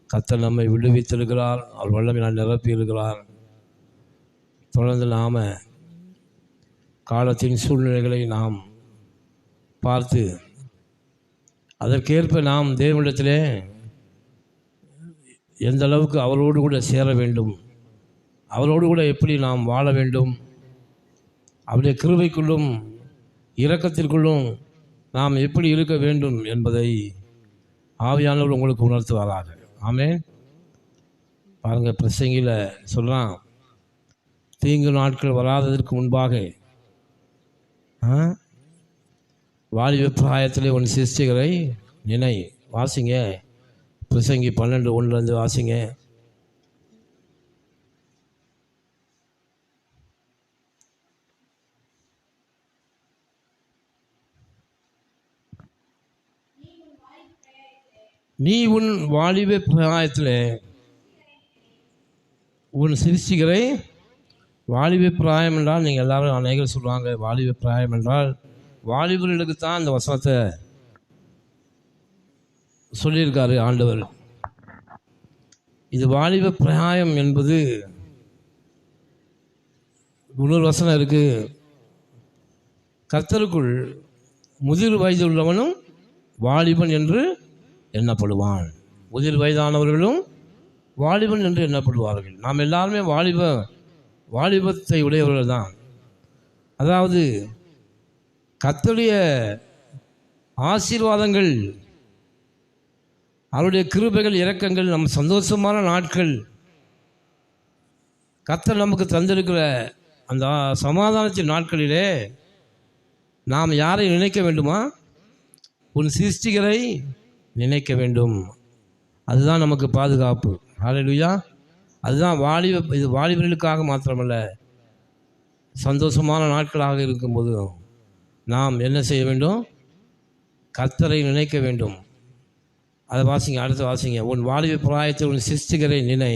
கர்த்தர் நம்மை விடுவித்திருக்கிறார். அவர் வல்லமையால் நிரப்பி இருக்கிறார். தொடர்ந்து நாம் காலத்தின் சூழ்நிலைகளை நாம் பார்த்து அதற்கேற்ப நாம் தேவனிடத்திலே எந்த அளவுக்கு அவரோடு கூட சேர வேண்டும், அவரோடு கூட எப்படி நாம் வாழ வேண்டும், அவருடைய கிருபைக்குள்ளும் இரக்கத்திற்குள்ளும் நாம் எப்படி இருக்க வேண்டும் என்பதை ஆவியானவர் உங்களுக்கு உணர்த்துவாராக. ஆமென். பாருங்கள், பிரசங்கியில் சொல்கிறான், தீங்கு நாட்கள் வராததற்கு முன்பாக வாலிப பிராயத்திலே உன் சிருஷ்டிகரை நினை. வாசிங்க, பிரசங்கி 12:1 வாசிங்க. நீ உன் வாலிப பிராயத்தில் உன் சிருஷ்டிகரை, வாலிப பிராயம் என்றால் நீங்கள் எல்லாரும் அநேகர் சொல்லுவாங்க, வாலிப பிராயம் என்றால் வாலிபர்களுக்கு தான் இந்த வசனத்தை சொல்லியிருக்காரு ஆண்டவர். இது வாலிப பிராயம் என்பது இன்னொரு வசனம் இருக்கு, கர்த்தருக்குள் முதிர் வயது உள்ளவனும் வாலிபன் என்று எண்ணப்படுவான். முதிர் வயதானவர்களும் வாலிபன் என்று எண்ணப்படுவார்கள். நாம் எல்லாருமே வாலிபத்தை உடையவர்கள் தான். அதாவது கர்த்தருடைய ஆசீர்வாதங்கள், அவருடைய கிருபைகள், இரக்கங்கள், நம்ம சந்தோஷமான நாட்கள், கர்த்தர் நமக்கு தந்திருக்கிற அந்த சமாதானத்தின் நாட்களிலே நாம் யாரை நினைக்க வேண்டுமா? உன் சிருஷ்டிகரை நினைக்க வேண்டும். அதுதான் நமக்கு பாதுகாப்பு. ஹல்லேலூயா. அதுதான் இது வாலிபர்களுக்காக மாத்திரமல்ல, சந்தோஷமான நாட்களாக இருக்கும்போது நாம் என்ன செய்ய வேண்டும்? கர்த்தரை நினைக்க வேண்டும். அதை வாசிங்க, அடுத்து வாசிங்க. உன் வாலிப பிராயத்தில் உன் சிருஷ்டிகரை நினை,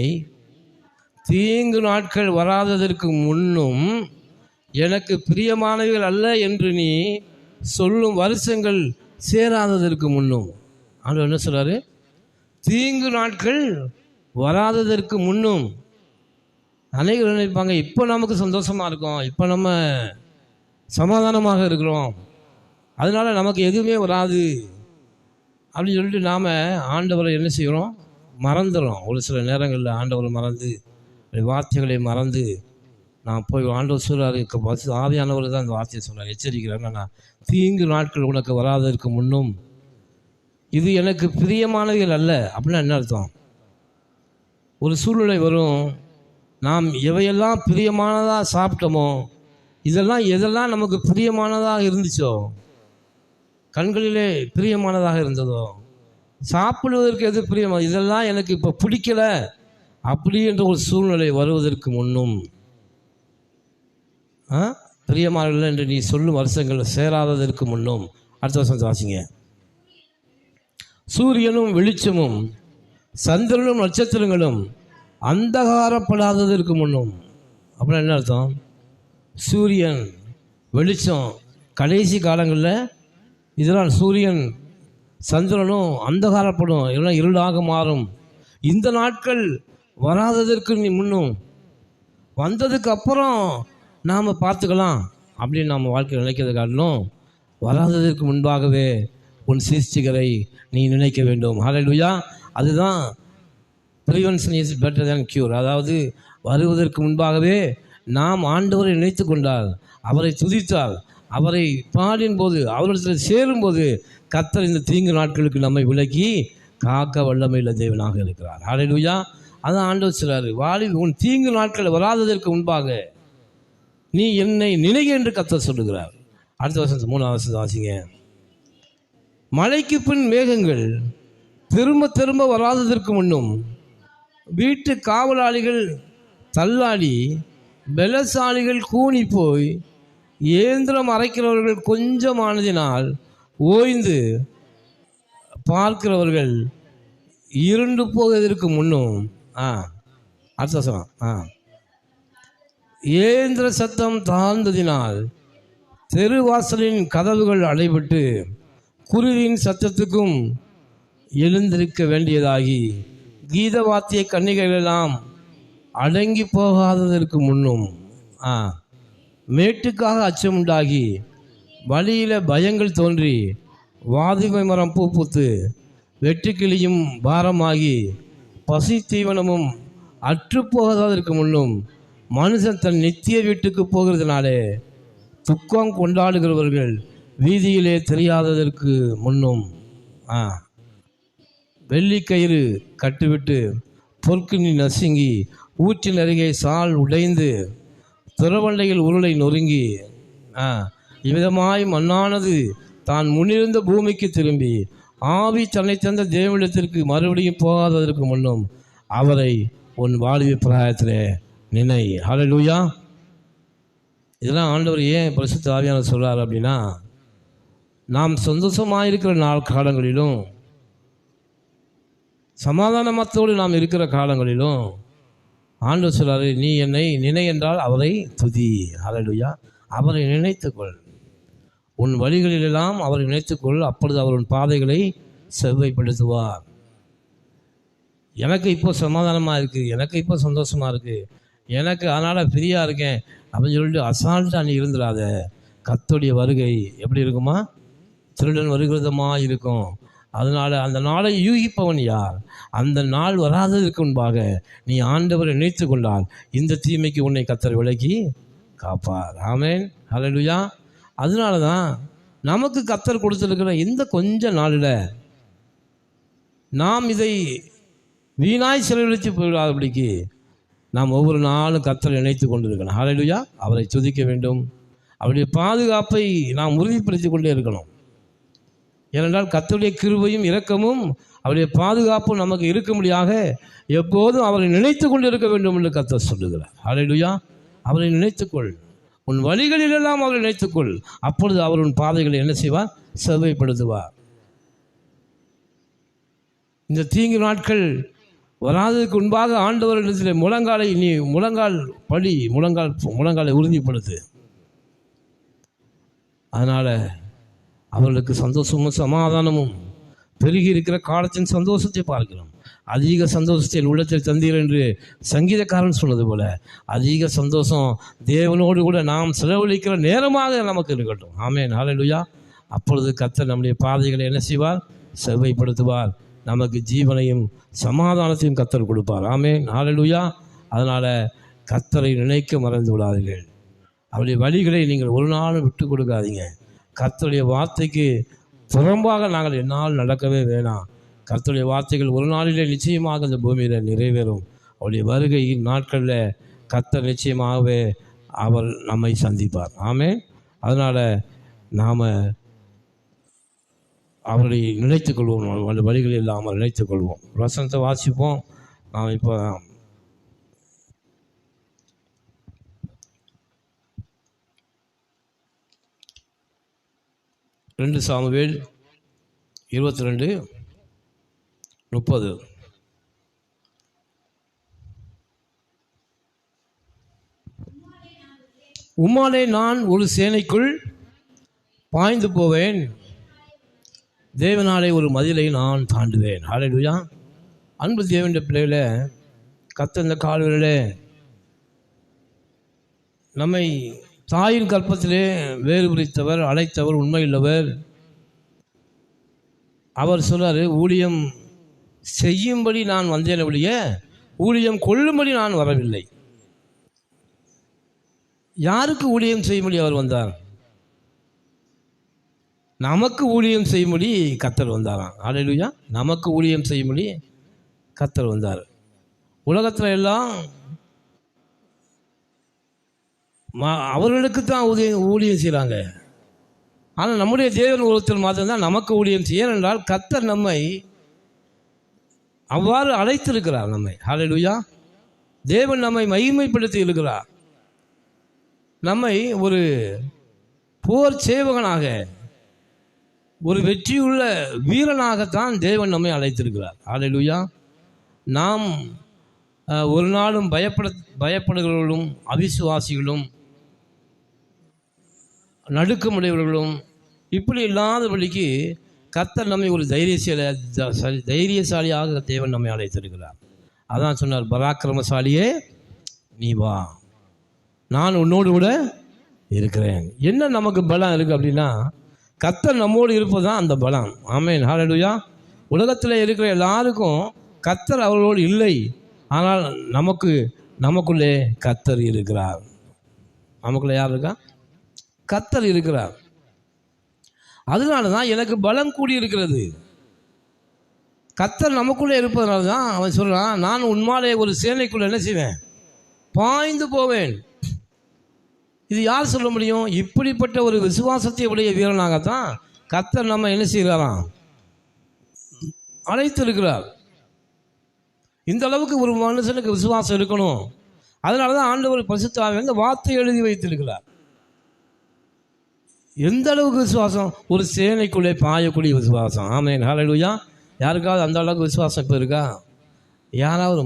தீங்கு நாட்கள் வராததற்கு முன்னும் எனக்கு பிரியமானவைகள் அல்ல என்று நீ சொல்லும் வருஷங்கள் சேராததற்கு முன்னும். ஆண்டவர் என்ன சொல்றாரு? தீங்கு நாட்கள் வராததற்கு முன்னும். அநேகர் நினைப்பாங்க, இப்போ நமக்கு சந்தோஷமாக இருக்கோம், இப்போ நம்ம சமாதானமாக இருக்கிறோம், அதனால நமக்கு எதுவுமே வராது அப்படின்னு சொல்லிட்டு நாம் ஆண்டவரை என்ன செய்கிறோம்? மறந்துடும். ஒரு சில நேரங்களில் ஆண்டவரை மறந்து, வார்த்தைகளை மறந்து நான் போய் ஆண்டவர் சொல்கிறாரு, ஆவியானவர் தான் அந்த வார்த்தையை சொல்கிறார், எச்சரிக்கிறார். நான் தீங்கு நாட்கள் உனக்கு வராததற்கு முன்னும் இது எனக்கு பிரியமானவைகள் அல்ல அப்படின்னா என்ன அர்த்தம்? ஒரு சூழ்நிலை வரும், நாம் எவையெல்லாம் பிரியமானதாக சாப்பிட்டோமோ, எதெல்லாம் நமக்கு பிரியமானதாக இருந்துச்சோ, கண்களிலே பிரியமானதாக இருந்ததோ, சாப்பிடுவதற்கு எது பிரியமா, இதெல்லாம் எனக்கு இப்போ பிடிக்கலை அப்படி என்ற ஒரு சூழ்நிலை வருவதற்கு முன்னும் பிரியமானவர்கள் என்று நீ சொல்லும் வருஷங்கள் சேராததற்கு முன்னும். அடுத்த வருஷம் வாசிங்க. சூரியனும் வெளிச்சமும் சந்திரனும் நட்சத்திரங்களும் அந்தகாரப்படாததற்கு முன்னும். அப்படின்னா என்ன அர்த்தம்? சூரியன் வெளிச்சம் கடைசி காலங்களில் இதெல்லாம் சூரியன் சந்திரனும் அந்தகாரப்படும், இதெல்லாம் இருளாக மாறும். இந்த நாட்கள் வராததற்கு நீ முன்னும், வந்ததுக்கு அப்புறம் நாம் பார்த்துக்கலாம் அப்படின்னு நம்ம வாழ்க்கையில் நினைக்கிறது காரணம், வராததற்கு முன்பாகவே உன் சிருஷ்டிகரை நீ நினைக்க வேண்டும். ஹல்லேலூயா. அதுதான் prevention is better than cure. அதாவது வருவதற்கு முன்பாகவே நாம் ஆண்டவரை நினைத்து கொண்டால், அவரை துதித்தால், அவரை பாடின் போது, அவரிடத்தில் சேரும்போது கர்த்தர் இந்த தீங்கு நாட்களுக்கு நம்மை விலக்கி காக்க வல்லமையுள்ள தேவனாக இருக்கிறார். ஹல்லேலூயா. அதான் ஆண்டவர் சொல்றாரு, உன் தீங்கு நாட்கள் வராததற்கு முன்பாக நீ என்னை நினை என்று கர்த்தர் சொல்லுகிறார். அடுத்த வருஷம் 3ஆம் வருஷம் வாசிங்க. மழைக்கு பின் மேகங்கள் திரும்ப திரும்ப வராததற்கு முன்னும் வீட்டு காவலாளிகள் தள்ளாடி பலசாலிகள் கூனி போய் இயந்திரம் அரைக்கிறவர்கள் கொஞ்சமானதினால் ஓய்ந்து பார்க்கிறவர்கள் இருண்டு போவதற்கு முன்னும். அடுத்த வசனம். இயந்திர சத்தம் தாழ்ந்ததினால் தெருவாசலின் கதவுகள் அடைபட்டு குருவின் சத்தத்துக்கும் எழுந்திருக்க வேண்டியதாகி கீத வாத்திய கன்னிகைகளெல்லாம் அடங்கி போகாததற்கு முன்னும் மேட்டுக்காக அச்சமுண்டாகி வழியில் பயங்கள் தோன்றி வாதுமை மரம் பூ பூத்து வெட்டுக்கிளியும் பாரமாகி பசி தீவனமும் அற்றுப்போகாததற்கு முன்னும் மனுஷன் தன் நித்திய வீட்டுக்கு போகிறதுனாலே துக்கம் கொண்டாடுகிறவர்கள் வீதியிலே தெரியாததற்கு முன்னும் வெள்ளிக்கயிறு கட்டுவிட்டு பொற்கினி நசுங்கி ஊற்றின் அருகே சால் உடைந்து துறவண்டையில் உருளை நொறுங்கி இவ்விதமாய் மண்ணானது தான் முன்னிருந்த பூமிக்கு திரும்பி ஆவி தன்னை தந்த தேவனிடத்திற்கு மறுபடியும் போகாததற்கு முன்னும் அவரை உன் வாழ்வு பிராயத்தில் நினை. ஹல்லேலூயா. இதெல்லாம் ஆண்டவர் ஏன் பரிசுத்த ஆவியானவர் சொல்கிறார் அப்படின்னா, நாம் சந்தோஷமாக இருக்கிற காலங்களிலும் சமாதானமத்தோடு நாம் இருக்கிற காலங்களிலும் ஆண்டவர் சொல்கிறார், நீ என்னை நினை என்றால் அவரை துதி. ஹல்லேலூயா. அவரை நினைத்துக்கொள், உன் வழிகளிலெல்லாம் அவரை நினைத்துக்கொள், அப்பொழுது அவர் உன் பாதைகளை செவ்வைப்படுத்துவார். எனக்கு இப்போ சமாதானமாக இருக்குது, எனக்கு இப்போ சந்தோஷமாக இருக்குது, எனக்கு அதனால் ஃப்ரீயாக இருக்கேன் அப்படின்னு சொல்லிட்டு அசால்ட்டாக நீ இருந்துடாத. கர்த்தருடைய வருகை எப்படி இருக்குமா? திருடன் வருகிறதமாக இருக்கும். அதனால் அந்த நாளை யூகிப்பவன் யார்? அந்த நாள் வராததற்கு முன்பாக நீ ஆண்டவரை நினைத்து கொண்டால் இந்த தீமைக்கு உன்னை கர்த்தர் விலக்கி காப்பார். ஆமென். ஹல்லேலூயா. அதனால தான் நமக்கு கர்த்தர் கொடுத்துருக்கிற இந்த கொஞ்ச நாளில் நாம் இதை வீணாய் செலவழித்து போயிடாதபடிக்கு நாம் ஒவ்வொரு நாளும் கர்த்தரை நினைத்து கொண்டிருக்கணும். ஹல்லேலூயா. அவரை துதிக்க வேண்டும். அவருடைய பாதுகாப்பை நாம் உறுதிப்படுத்தி கொண்டே இருக்கணும். ஏனென்றால் கர்த்தருடைய கிருபையும் இரக்கமும் அவருடைய பாதுகாப்பும் நமக்கு இருக்கும்படியாக எப்போதும் அவரை நினைத்து கொண்டு இருக்க வேண்டும் என்று கர்த்தர் சொல்லுகிறார். ஹல்லேலூயா. அவரை நினைத்துக்கொள், உன் வழிகளிலெல்லாம் அவரை நினைத்துக்கொள், அப்பொழுது அவர் உன் பாதைகளை என்ன செய்வார்? செவ்வைப்படுத்துவார். இந்த தீங்கு நாட்கள் வராததுக்கு முன்பாக ஆண்டவரிடத்தில் முழங்காலை நீ முழங்காலை உறுதிப்படுத்து. அதனால் அவர்களுக்கு சந்தோஷமும் சமாதானமும் பெருகி இருக்கிற காலத்தின் சந்தோஷத்தை பார்க்கிறோம். அதிக சந்தோஷத்தை உள்ளத்தில் தந்தீர் என்று சங்கீதக்காரன் சொன்னது போல அதிக சந்தோஷம் தேவனோடு கூட நாம் செலவழிக்கிற நேரமாக நமக்கு இருக்கட்டும். ஆமென். ஹல்லேலூயா. அப்பொழுது கர்த்தர் நம்முடைய பாதைகளை என்ன செய்வார்? செவ்வைப்படுத்துவார். நமக்கு ஜீவனையும் சமாதானத்தையும் கர்த்தர் கொடுப்பார். ஆமென். ஹல்லேலூயா. அதனால் கர்த்தரை நினைக்க மறந்து விடாதீர்கள். அவருடைய வழிகளை நீங்கள் ஒரு நாளும் விட்டு கொடுக்காதீங்க. கர்த்தருடைய வார்த்தைக்கு புறம்பாக நாங்கள் என்னால் நடக்கவே வேணாம். கர்த்தருடைய வார்த்தைகள் ஒரு நாளிலே நிச்சயமாக இந்த பூமியில் நிறைவேறும். அவருடைய வருகையின் நாட்களில் கர்த்தர் நிச்சயமாகவே அவர் நம்மை சந்திப்பார். ஆமென். அதனால் நாம் அவரை நினைத்துக்கொள்வோம், அந்த வழிகளில் இல்லாமல் நினைத்துக்கொள்வோம். வசனத்தை வாசிப்போம். நாம் இப்போ 2 சாமுவேல் 22:30. உம்மாலே நான் ஒரு சேனைக்குள் பாய்ந்து போவேன், தேவனாலே ஒரு மதிலை நான் தாண்டுவேன். ஹல்லேலூயா. அன்பு தேவனுடைய பிள்ளைகளே, கர்த்தர் இந்த காலவெளியிலே நம்மை தாயின் கற்பத்திலே வேறு பிரித்தவர், அழைத்தவர், உண்மையுள்ளவர். அவர் சொல்றாரு, ஊழியம் செய்யும்படி நான் வந்தேன் ஒழிய ஊழியம் கொள்ளும்படி நான் வரவில்லை. யாருக்கு ஊழியம் செய்யும்படி அவர் வந்தார்? நமக்கு ஊழியம் செய்யும்படி கர்த்தர் வந்தாராம். ஹல்லேலூயா. நமக்கு ஊழியம் செய்யும்படி கர்த்தர் வந்தார். உலகத்தில் எல்லாம் அவர்களுக்கு தான் ஊழியம் செய்கிறாங்க. ஆனால் நம்முடைய தேவன் ஒருத்தர் மாத்திரம்தான் நமக்கு ஊழியம் செய்ய. ஏனென்றால் கர்த்தர் நம்மை அவ்வாறு அழைத்திருக்கிறார். நம்மை ஹல்லேலூயா. தேவன் நம்மை மகிமைப்படுத்தி இருக்கிறார். நம்மை ஒரு போர் சேவகனாக, ஒரு வெற்றியுள்ள வீரனாகத்தான் தேவன் நம்மை அழைத்திருக்கிறார். ஹல்லேலூயா. நாம் ஒரு நாளும் பயப்படுகிறவர்களும் அவிசுவாசிகளும் நடுக்கமுடையவர்களும் இப்படி இல்லாதபடிக்கு கர்த்தர் நம்மை ஒரு தைரியசாலியாக தேவன் நம்மை அழைத்திருக்கிறார். அதான் சொன்னார், பராக்கிரமசாலியே நீ வா, நான் உன்னோடு கூட இருக்கிறேன். என்ன நமக்கு பலம் இருக்குது அப்படின்னா, கர்த்தர் நம்மோடு இருப்பது தான் அந்த பலம். ஆமென், ஹல்லேலூயா. உலகத்தில் இருக்கிற எல்லாருக்கும் கர்த்தர் அவர்களோடு இல்லை, ஆனால் நமக்குள்ளே கர்த்தர் இருக்கிறார். நமக்குள்ளே யார் இருக்கா? கர்த்தர் இருக்கிறார். அதனால தான் எனக்கு பலம் கூடி இருக்கிறது. கர்த்தர் நமக்குள்ளே இருப்பதனால தான் அவன் சொல்கிறான், நான் உன்மாலே ஒரு சேனைக்குள்ளே என்ன செய்வேன்? பாய்ந்து போவேன். இது யார் சொல்ல முடியும்? இப்படிப்பட்ட ஒரு விசுவாசத்தை உடைய வீரனாகத்தான் கர்த்தர் நம்ம என்ன செய்கிறாராம்? அழைத்திருக்கிறார். இந்த அளவுக்கு ஒரு மனுஷனுக்கு விசுவாசம் இருக்கணும். அதனால தான் ஆண்டவர் பரிசுத்த ஆவியானவர் இந்த வார்த்தை எழுதி வைத்திருக்கிறார். எந்த அளவுக்கு விசுவாசம்? ஒரு சேனைக்குள்ளே பாயக்கூடிய விசுவாசம். ஆமென், ஹல்லேலூயா. யாருக்காவது அந்த அளவுக்கு விசுவாசம் இப்போ இருக்கா? யாராவது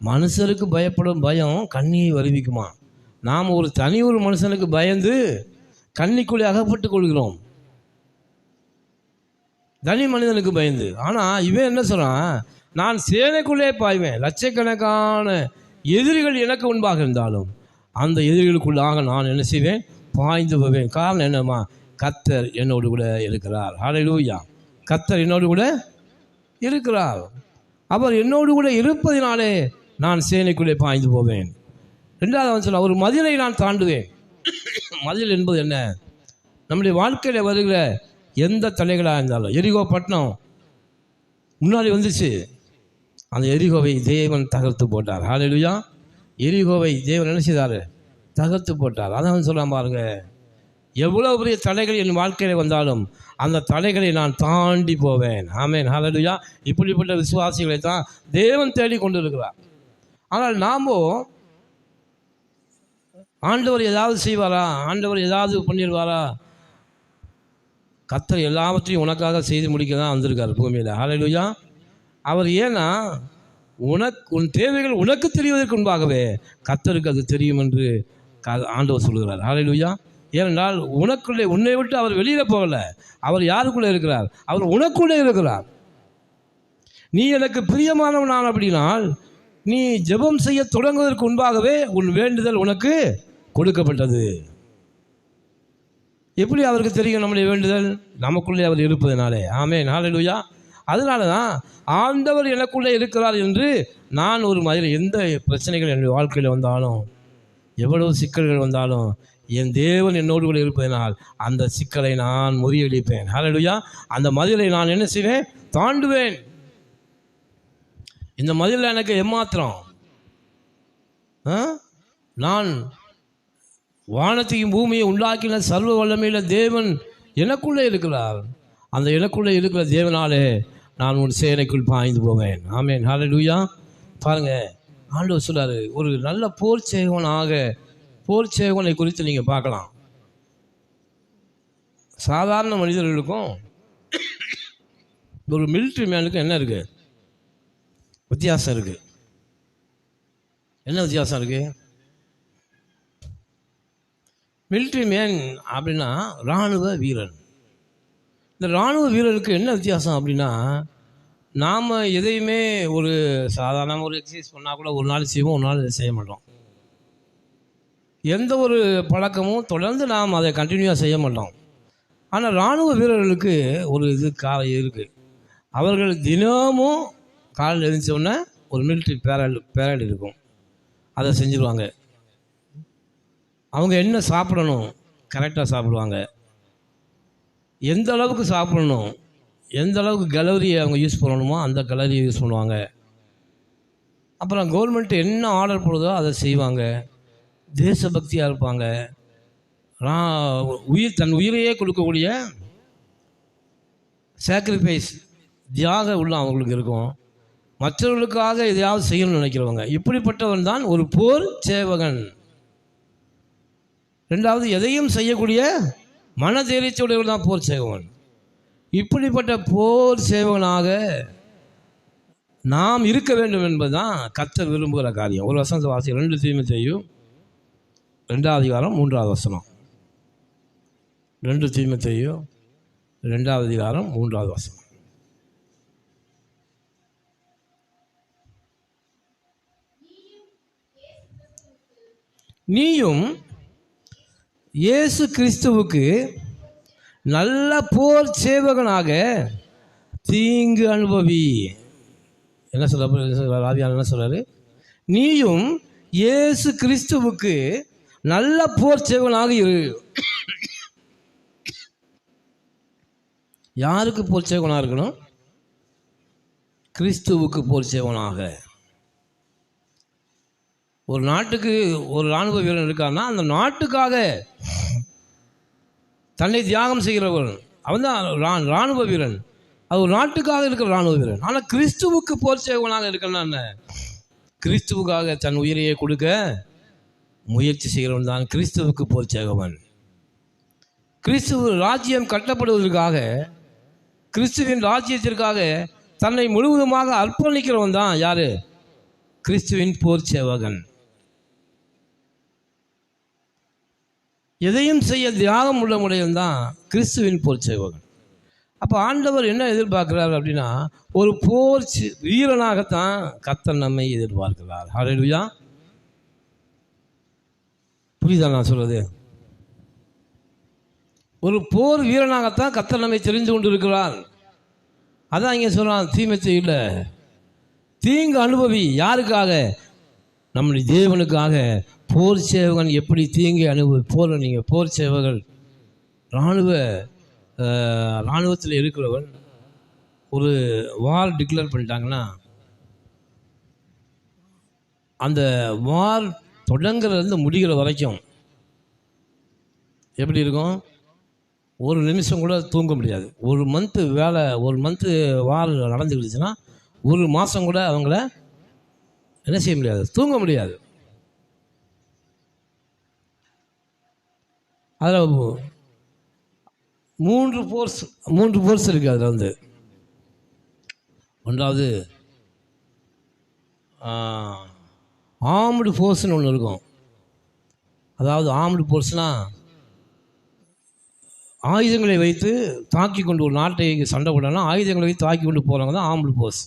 மனுஷருக்கு பயப்படும் பயம் கண்ணியை வருவிக்குமா? நாம் ஒரு மனுஷனுக்கு பயந்து கண்ணிக்குள்ளே அகப்பட்டு கொள்கிறோம், தனி மனிதனுக்கு பயந்து. ஆனால் இவன் என்ன சொல்கிறான்? நான் சேனைக்குள்ளே பாய்வேன், லட்சக்கணக்கான எதிரிகள் எனக்கு முன்பாக இருந்தாலும் அந்த எதிரிகளுக்குள்ளாக நான் என்ன செய்வேன்? பாய்ந்து போவேன். காரணம் என்னம்மா? கர்த்தர் என்னோடு கூட இருக்கிறார். ஹல்லேலூயா. கர்த்தர் என்னோடு கூட இருக்கிறார். அவர் என்னோடு கூட இருப்பதினாலே நான் சேனைக்குள்ளே பாய்ந்து போவேன். ரெண்டாவது அவன் சொல்ல, ஒரு மதிலை நான் தாண்டுவேன். மதில் என்பது என்ன? நம்முடைய வாழ்க்கையில் வருகிற எந்த தடைகளாக இருந்தாலும், எரிகோ பட்டணம் முன்னாடி வந்துச்சு, அந்த எரிகோவை தேவன் தகர்த்து போட்டார். ஹல்லேலூயா. எரிகோவை தேவன் என்ன செய்தார்? தகர்த்து போட்டார். அதான் சொல்லலாம் பாருங்க, எவ்வளோ பெரிய தடைகள் என் வாழ்க்கையில் வந்தாலும் அந்த தடைகளை நான் தாண்டி போவேன். ஆமென், ஹல்லேலூயா. இப்படிப்பட்ட விசுவாசிகளை தான் தேவன் தேடி கொண்டு இருக்கிறார். ஆனால் நாமோ ஆண்டவர் ஏதாவது செய்வாரா? ஆண்டவர் ஏதாவது பண்ணிடுவாரா? கர்த்தர் எல்லாவற்றையும் உனக்காக செய்து முடிக்க தான் வந்திருக்கார் பூமியில். ஹல்லேலூயா. அவர் ஏன்னா உன் தேவைகள் உனக்கு தெரிவதற்கு முன்பாகவே கர்த்தருக்கு அது தெரியும் என்று ஆண்டவர் சொல்கிறார். ஹல்லேலூயா. ஏனென்றால் உன்னை விட்டு அவர் வெளியில் போகலை. அவர் யாருக்குள்ளே இருக்கிறார்? அவர் உனக்குள்ளே இருக்கிறார். நீ எனக்கு பிரியமானவனான் அப்படின்னால் நீ ஜெபம் செய்ய தொடங்குவதற்கு முன்பாகவே உன் வேண்டுதல் உனக்கு கொடுக்கப்பட்டது. எப்படி அவருக்கு தெரியும் நம்முடைய வேண்டுதல்? நமக்குள்ளே அவர் இருப்பதனாலே. ஆமென், ஹல்லேலூயா. அதனால தான் ஆண்டவர் எனக்குள்ளே இருக்கிறார் என்று நான் ஒரு மாதிரி எந்த பிரச்சனைகள் என்னுடைய வாழ்க்கையில் வந்தாலும், எவ்வளவு சிக்கல்கள் வந்தாலும், என் தேவன் என்னோடு கூட இருப்பதனால் அந்த சிக்கலை நான் முறியடிப்பேன். ஹல்லேலூயா. அந்த மதிலை நான் என்ன செய்வேன்? தாண்டுவேன். இந்த மதில் எனக்கு ஏமாத்திரம். நான் வானத்தையும் பூமியை உண்டாக்கின சர்வ வல்லமையில் தேவன் எனக்குள்ளே இருக்கிறார். அந்த எனக்குள்ளே இருக்கிற தேவனாலே நான் ஒரு சேனைக்குள் பாய்ந்து போவேன். ஆமென், ஹல்லேலூயா. பாருங்க, ஆண்டவர் சொல்றாரு, ஒரு நல்ல போர் சேவகனை குறித்து நீங்கள் பார்க்கலாம். சாதாரண மனிதர்களுக்கும் ஒரு மிலிட்ரி மேனுக்கும் என்ன இருக்கு? வித்தியாசம் இருக்கு. என்ன வித்தியாசம் இருக்கு? மிலிட்ரி மேன் அப்படின்னா இராணுவ வீரன். இந்த இராணுவ வீரருக்கு என்ன வித்தியாசம் அப்படின்னா, நாம் எதையுமே ஒரு சாதாரண ஒரு எக்ஸசைஸ் பண்ணால் கூட ஒரு நாள் செய்வோம், ஒரு நாள் செய்ய மாட்டோம். எந்த ஒரு பழக்கமும் தொடர்ந்து நாம் அதை கண்டினியூவாக செய்ய மாட்டோம். ஆனால் இராணுவ வீரர்களுக்கு ஒரு இருக்குது. அவர்கள் தினமும் காலையில் எழுந்தோடனே ஒரு மிலிட்ரி பேரட் இருக்கும், அதை செஞ்சுருவாங்க. அவங்க என்ன சாப்பிடணும் கரெக்டாக சாப்பிடுவாங்க. எந்த அளவுக்கு சாப்பிடணும், எந்த அளவுக்கு கலோரியை அவங்க யூஸ் பண்ணணுமோ அந்த கலோரியை யூஸ் பண்ணுவாங்க. அப்புறம் கவர்மெண்ட் என்ன ஆர்டர் போடுதோ அதை செய்வாங்க. தேசபக்தியாக இருப்பாங்க. தன் உயிரையே கொடுக்கக்கூடிய சாக்ரிஃபைஸ், தியாக உள்ள அவங்களுக்கு இருக்கும். மற்றவர்களுக்காக எதையாவது செய்யணும்னு நினைக்கிறவங்க. இப்படிப்பட்டவன் தான் ஒரு போர் சேவகன். ரெண்டாவது, எதையும் செய்யக்கூடிய மனதைரியத்தோடு தான் போர் சேவகன். இப்படிப்பட்ட போர் சேவகனாக நாம் இருக்க வேண்டும் என்பதுதான் கர்த்தர் விரும்புகிற காரியம். ஒரு வசனத்தை வாசி, 2 தீமோத்தேயு 2-வது அதிகாரம் 3-வது வசனம். 2 தீமோத்தேயு 2வது அதிகாரம் 3வது வசனம். நீயும் இயேசு கிறிஸ்துவுக்கு நல்ல போர் சேவகனாக தீங்கு அனுபவி. என்ன சொல்ல ஆவியானவர் என்ன சொல்றாரு? நீயும் இயேசு கிறிஸ்துவுக்கு நல்ல போர் சேவகனாக இரு. யாருக்கு போர் சேவகனாக இருக்கணும்? கிறிஸ்துவுக்கு போர் சேவகனாக. ஒரு நாட்டுக்கு ஒரு இராணுவ வீரன் இருக்கான்னா அந்த நாட்டுக்காக தன்னை தியாகம் செய்கிறவன் அவன் தான் இராணுவ வீரன். அது ஒரு நாட்டுக்காக இருக்கிற இராணுவ வீரன். ஆனால் கிறிஸ்துவுக்கு போர் சேவகனாக இருக்கணும்னா என்ன? கிறிஸ்துவுக்காக தன் உயிரையே கொடுக்க முயற்சி செய்கிறவன் தான் கிறிஸ்துவுக்கு போர் சேவகன். கிறிஸ்துவ ராஜ்யம் கட்டப்படுவதற்காக, கிறிஸ்துவின் ராஜ்யத்திற்காக தன்னை முழுவதுமாக அர்ப்பணிக்கிறவன் தான் யாரு? கிறிஸ்துவின் போர் சேவகன். எதையும் செய்ய தியாகம் உள்ள முறையில் தான் கிறிஸ்துவின் போர் சேவகன். அப்போ ஆண்டவர் என்ன எதிர்பார்க்கிறார் அப்படின்னா, ஒரு போர் வீரனாகத்தான் கர்த்தர் நம்மை எதிர்பார்க்கிறார். ஹல்லேலூயா. புரியுதா நான் சொல்றது? ஒரு போர் வீரனாகத்தான் கர்த்தர் நம்மை தெரிந்து கொண்டு இருக்கிறார். அதான் இங்கே சொல்றான், தீமை செய்யல, தீங்கு அனுபவி. யாருக்காக? நம்முடைய தேவனுக்காக. போர் சேவகன் எப்படி தீங்கை அனுபவி? நீங்கள் போர் சேவகர்கள் இராணுவத்தில் இருக்கிறவன் ஒரு வார் டிக்ளேர் பண்ணிட்டாங்கன்னா அந்த வார் தொடங்குறதுலேருந்து முடிகிற வரைக்கும் எப்படி இருக்கும்? ஒரு நிமிஷம் கூட தூங்க முடியாது. ஒரு மந்த்து வார் நடந்துக்கிடுச்சுன்னா ஒரு மாதம் கூட அவங்கள என்ன செய்ய முடியாது? தூங்க முடியாது. அதில் 3 ஃபோர்ஸ் இருக்குது. அதில் வந்து ஒன்றாவது ஆர்ம்டு ஃபோர்ஸ்னு ஒன்று இருக்கும். அதாவது ஆர்ம்டு ஃபோர்ஸ்னால் ஆயுதங்களை வைத்து தாக்கி கொண்டு, ஒரு நாட்டை சண்டை போட்டாங்கன்னா ஆயுதங்களை வைத்து தாக்கி கொண்டு போகிறவங்க தான் ஆர்ம்டு ஃபோர்ஸ்.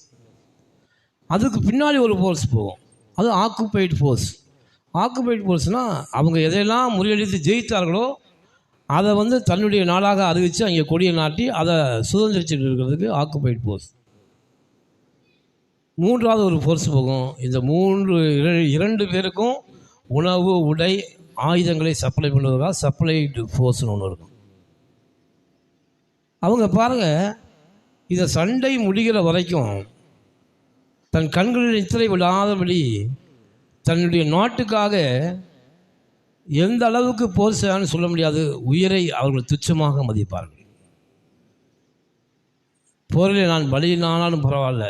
அதுக்கு பின்னாடி ஒரு ஃபோர்ஸ் போகும், அது ஆக்குபைடு ஃபோர்ஸ். ஆக்குபைடு ஃபோர்ஸ்னால் அவங்க எதையெல்லாம் முறியடித்து ஜெயித்தார்களோ அதை வந்து தன்னுடைய நாடாக அறிவித்து அங்கே கொடியை நாட்டி அதை சுதந்திரிச்சுட்டு இருக்கிறதுக்கு ஆக்குபைடு ஃபோர்ஸ். 3வது ஒரு ஃபோர்ஸ் போகும். இந்த 2 பேருக்கும் உணவு, உடை, ஆயுதங்களை சப்ளை பண்ணுவதாக சப்ளைடு ஃபோர்ஸ்னு ஒன்று இருக்கும். அவங்க பாருங்கள், இதை சண்டை முடிகிற வரைக்கும் தன் கண்களில் நித்திரை விடாதபடி தன்னுடைய நாட்டுக்காக எந்த அளவுக்கு போர் செய்யான்னு சொல்ல முடியாது, உயிரை அவர்கள் துச்சமாக மதிப்பார்கள். போரில் நான் பலியினாலும் பரவாயில்ல,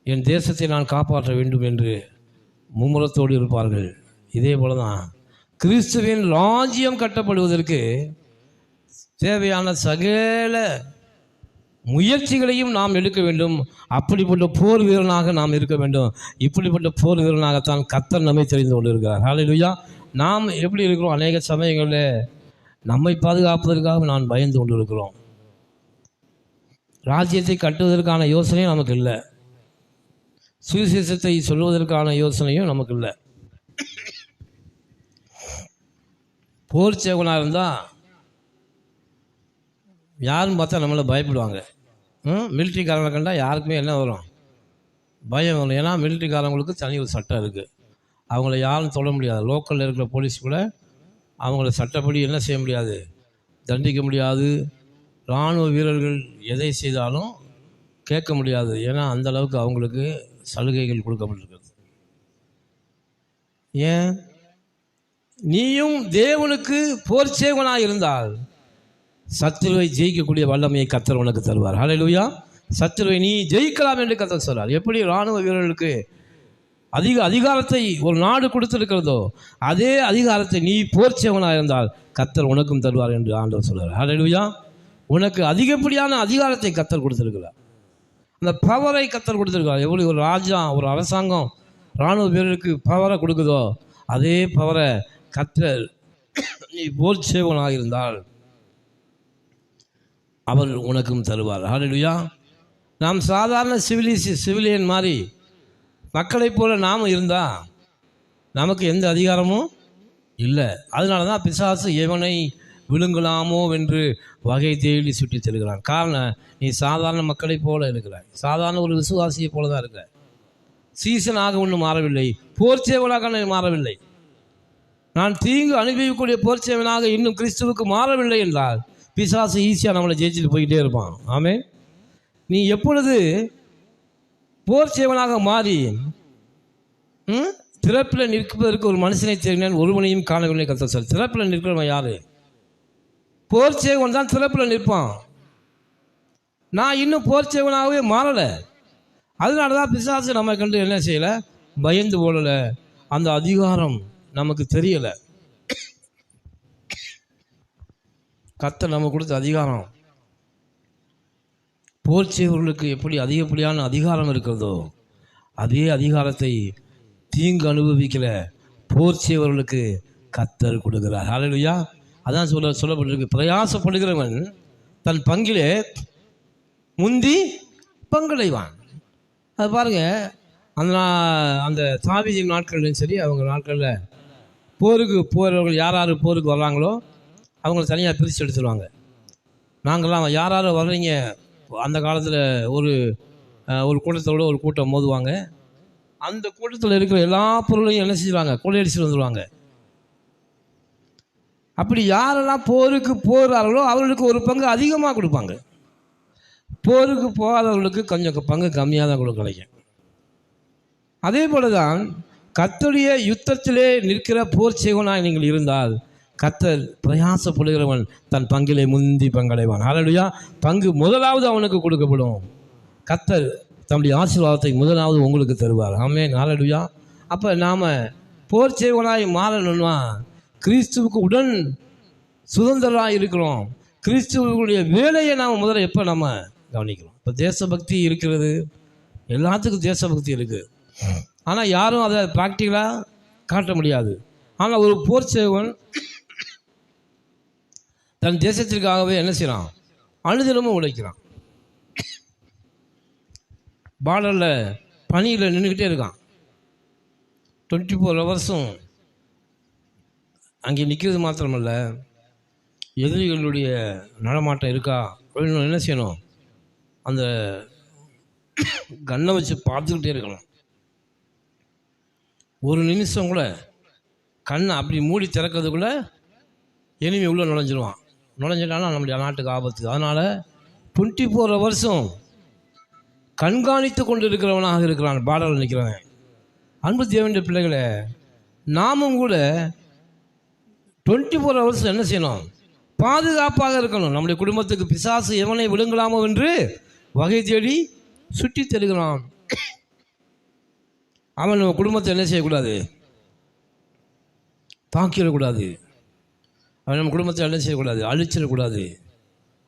என் தேசத்தை நான் காப்பாற்ற வேண்டும் என்று மும்முரத்தோடு இருப்பார்கள். இதே போல தான் கிறிஸ்துவின் ராஜ்யம் கட்டப்படுவதற்கு தேவையான சகல முயற்சிகளையும் நாம் எடுக்க வேண்டும். அப்படிப்பட்ட போர் வீரனாக நாம் இருக்க வேண்டும். இப்படிப்பட்ட போர் வீரனாகத்தான் கர்த்தர் நம்மை தெரிந்து கொண்டு இருக்கிறார். ஹல்லேலூயா. நாம் எப்படி இருக்கிறோம்? அநேக சமயங்களில் நம்மை பாதுகாப்பதற்காக நான் பயந்து கொண்டு இருக்கிறோம். ராஜ்யத்தை கட்டுவதற்கான யோசனையும் நமக்கு இல்லை, சுவிசேஷத்தை சொல்வதற்கான யோசனையும் நமக்கு இல்லை. போர் சேவகனாக இருந்தால் யாருன்னு பார்த்தா நம்மளை பயப்படுவாங்க. மிலிட்ரிக்காரங்களை கண்டால் யாருக்குமே என்ன வரும்? பயம் வரும். ஏன்னா மிலிட்ரிக்காரங்களுக்கு தனி ஒரு சட்டம் இருக்குது. அவங்கள யாரும் தொட முடியாது. லோக்கலில் இருக்கிற போலீஸ் கூட அவங்கள சட்டப்படி என்ன செய்ய முடியாது? தண்டிக்க முடியாது. இராணுவ வீரர்கள் எதை செய்தாலும் கேட்க முடியாது. ஏன்னா அந்தளவுக்கு அவங்களுக்கு சலுகைகள் கொடுக்கப்பட்டிருக்கிறது. ஏன்? நீயும் தேவனுக்கு போர் சேவகனாக இருந்தால் சத்துருவை ஜெயிக்கக்கூடிய வல்லமையை கர்த்தர் உனக்கு தருவார். ஹல்லேலூயா. சத்துருவை நீ ஜெயிக்கலாம் என்று கர்த்தர் சொல்றார். எப்படி இராணுவ வீரர்களுக்கு அதிகாரத்தை ஒரு நாடு கொடுத்திருக்கிறதோ அதே அதிகாரத்தை நீ போர் சேவகனாக இருந்தால் கர்த்தர் உனக்கும் தருவார் என்று ஆண்டவர் சொல்றார். ஹல்லேலூயா. உனக்கு அதிகப்படியான அதிகாரத்தை கர்த்தர் கொடுத்திருக்கிறார். அந்த பவரை கர்த்தர் கொடுத்திருக்கிறார். எப்படி ஒரு ராஜா, ஒரு அரசாங்கம் இராணுவ வீரருக்கு பவரை கொடுக்குதோ அதே பவரை கர்த்தர் நீ போர் சேவகனாக இருந்தால் அவர் உனக்கும் தருவார். ஹல்லேலூயா. நாம் சாதாரண சிவிலியன் மாதிரி மக்களைப் போல நாம் இருந்தால் நமக்கு எந்த அதிகாரமும் இல்லை. அதனால தான் பிசாசு எவனை விழுங்கலாமோ என்று வகை தேடி சுற்றி தருகிறான். காரணம், நீ சாதாரண மக்களைப் போல இருக்கிறாய், சாதாரண ஒரு விசுவாசியை போல தான் இருக்க. சீசனாக ஒன்றும் மாறவில்லை, போர்ச்சேவனாக மாறவில்லை. நான் தீங்கு அனுபவிக்கக்கூடிய போர்ச்சேவனாக இன்னும் கிறிஸ்துவுக்கு மாறவில்லை என்றால் பிசாசு ஈஸியாக நம்மளை ஜெயிச்சுட்டு போய்கிட்டே இருப்பான். ஆமே, நீ எப்பொழுது போர்ச்சேவனாக மாறி திறப்பில் நிற்பதற்கு ஒரு மனுஷனை தேடினேன், ஒருவனையும் காணவில்லை கர்த்தர் சொல். திறப்பில் நிற்கிறவன் யாரு? போர்ச்சேவன் தான் திறப்பில் நிற்பான். நான் இன்னும் போர்ச்சேவனாகவே மாறலை. அதனால தான் பிசாசு நம்ம கண்டு என்ன செய்யலை, பயந்து போடலை. அந்த அதிகாரம் நமக்கு தெரியலை. கர்த்தர் நம்ம கொடுத்த அதிகாரம், போர்ச்சேவர்களுக்கு எப்படி அதிகப்படியான அதிகாரம் இருக்கிறதோ அதே அதிகாரத்தை தீங்கு அனுபவிக்கிற போர்ச்சேவர்களுக்கு கர்த்தர் கொடுக்கிறார். ஹல்லேலூயா. அதான் சொல்லப்பட்டிருக்கு, பிரயாசப்படுகிறவன் தன் பங்கிலே முந்தி பங்கடைவான். அது பாருங்கள், அந்த தாவீதின் நாட்கள்லையும் சரி, அவங்க நாட்களில் போருக்கு போகிறவர்கள் யார் யார் போருக்கு வர்றாங்களோ அவங்கள தனியாக பிரித்து எடுத்துருவாங்க. நாங்கள்லாம் யார் யார் வர்றீங்க, அந்த காலத்தில் ஒரு கூட்டத்தோடு ஒரு கூட்டம் மோதுவாங்க. அந்த கூட்டத்தில் இருக்கிற எல்லா பொருளையும் என்ன செஞ்சுருவாங்க, கொள்ளையடிச்சுட்டு வந்துடுவாங்க. அப்படி யாரெல்லாம் போருக்கு போகிறார்களோ அவர்களுக்கு ஒரு பங்கு அதிகமாக கொடுப்பாங்க. போருக்கு போகாதவர்களுக்கு கொஞ்சம் பங்கு கம்மியாக தான் கிடைக்கும். அதே போல தான் கர்த்தருடைய யுத்தத்திலே நிற்கிற போர் செய்வனாய் நீங்கள் இருந்தால் கர்த்தர் பிரயாசப்படுகிறவன் தன் பங்கிலே முந்தி பங்கடைவான். ஹல்லேலூயா. பங்கு முதலாவது அவனுக்கு கொடுக்கப்படும். கர்த்தர் தம்முடைய ஆசீர்வாதத்தை முதலாவது உங்களுக்கு தருவார். ஆமென். ஹல்லேலூயா. அப்போ நாம் போர் செய்வனாய் மாறணும்னா கிறிஸ்துவுக்கு உடன் சுதந்திரராக இருக்கிறோம். கிறிஸ்துவனுடைய வேலையை நாம் முதல்ல எப்போ நம்ம கவனிக்கிறோம். இப்போ தேசபக்தி இருக்கிறது, எல்லாத்துக்கும் தேசபக்தி இருக்குது. ஆனால் யாரும் அதை ப்ராக்டிக்கலாக காட்ட முடியாது. ஆனால் ஒரு போர் சேவன் தன் தேசத்திற்காகவே என்ன செய்கிறான், அனுதினமும் உழைக்கிறான். பார்டரில் பனியில் நின்றுக்கிட்டே இருக்கான். 24 ஹவர்ஸும் அங்கே நிற்கிறது மாத்திரமல்ல, எதிரிகளுடைய நடமாட்டம் இருக்கா அப்படின்னு என்ன செய்யணும், அந்த கண்ணை வச்சு பார்த்துக்கிட்டே இருக்கணும். ஒரு நிமிஷம் கூட கண்ணை அப்படி மூடி திறக்கிறதுக்குள்ளே எனிமி உள்ளே நுழைஞ்சிட்டானா நம்முடைய நாட்டுக்கு ஆபத்து. அதனால் 24 ஹவர்ஸும் கண்காணித்து கொண்டு இருக்கிறவனாக இருக்கிறான் பார்டரில் நிற்கிறவன். அன்பு தேவனுடைய பிள்ளைகளை, நாமும் கூட 24 ஹவர்ஸ் என்ன செய்யணும், பாதுகாப்பாக இருக்கணும். நம்முடைய குடும்பத்துக்கு பிசாசு எவனை விழுங்கலாமோ என்று வகை தேடி சுற்றி தருகிறான். அவன் நம்ம குடும்பத்தை என்ன செய்யக்கூடாது, தாக்கிடக்கூடாது. அவன் நம்ம குடும்பத்தை என்ன செய்யக்கூடாது, அழிச்சிடக்கூடாது.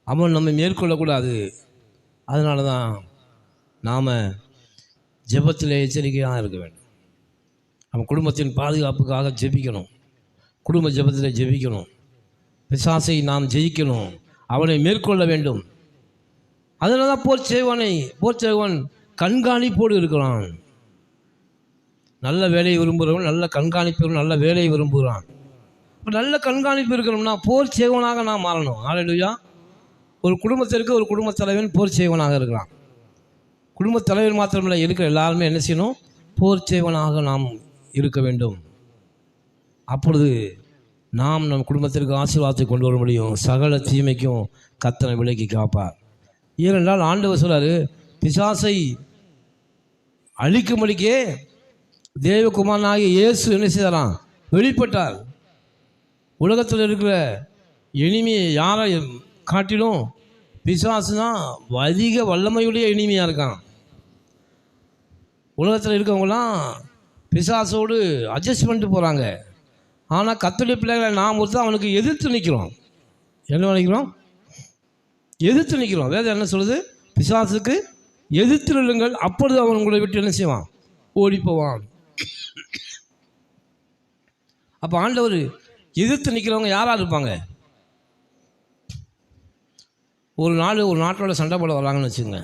அவன் நம்மை மேற்கொள்ளக்கூடாது. அதனால தான் நாம் ஜெபத்தில் எச்சரிக்கையாக இருக்க வேண்டும். நம்ம குடும்பத்தின் பாதுகாப்புக்காக ஜெபிக்கணும். குடும்ப ஜெபத்தில் ஜெபிக்கணும். பிசாசை நாம் ஜெயிக்கணும், அவனை மேற்கொள்ள வேண்டும். அதனால தான் போர் செய்வன் கண்காணிப்போடு இருக்கிறான். நல்ல வேலையை விரும்புகிறவன் நல்ல கண்காணிப்பு, நல்ல வேலையை விரும்புகிறான். இப்போ நல்ல கண்காணிப்பு இருக்கணும்னா போர் செய்வனாக நாம் மாறணும். ஹல்லேலூயா. ஒரு குடும்பத்திற்கு ஒரு குடும்பத் தலைவன் போர் செய்வனாக இருக்கிறான். குடும்பத் தலைவர் மாத்திரமில்லை, இருக்கிற எல்லாருமே என்ன செய்யணும், போர் செய்வனாக நாம் இருக்க வேண்டும். அப்பொழுது நாம் நம் குடும்பத்திற்கு ஆசீர்வாதத்தை கொண்டு வர முடியும். சகல தீமைக்கும் கர்த்தர் விலக்கி காப்பார். ஏனென்றால் ஆண்டவர் சொல்றாரு, பிசாசை அழிக்கும்படிக்கே தேவகுமாரனாகிய இயேசு என்ன செய்தாராம், வெளிப்பட்டார். உலகத்தில் இருக்கிற எளிமையை யாரை காட்டிலும் பிசாசு தான் அதிக வல்லமையுடைய எளிமையாக இருக்கான். உலகத்தில் இருக்கவங்களாம் பிசாசோடு அட்ஜஸ்ட் பண்ணிட்டு போகிறாங்க. ஆனால் கர்த்தருடைய பிள்ளைகளை நாம் ஒருத்தர் அவனுக்கு எதிர்த்து நிற்கிறோம். என்ன நினைக்கிறோம், எதிர்த்து நிற்கிறோம். வேதம் என்ன சொல்லுது, பிசாசுக்கு எதிர்த்து நில்லுங்கள், அப்பொழுது அவன் உங்களை விட்டு என்ன செய்வான், ஓடி போவான். அப்போ ஆண்டவர் எதிர்த்து நிற்கிறவங்க யாராக இருப்பாங்க, ஒரு நாட்டோட சண்டை போட வராங்கன்னு வச்சுங்க,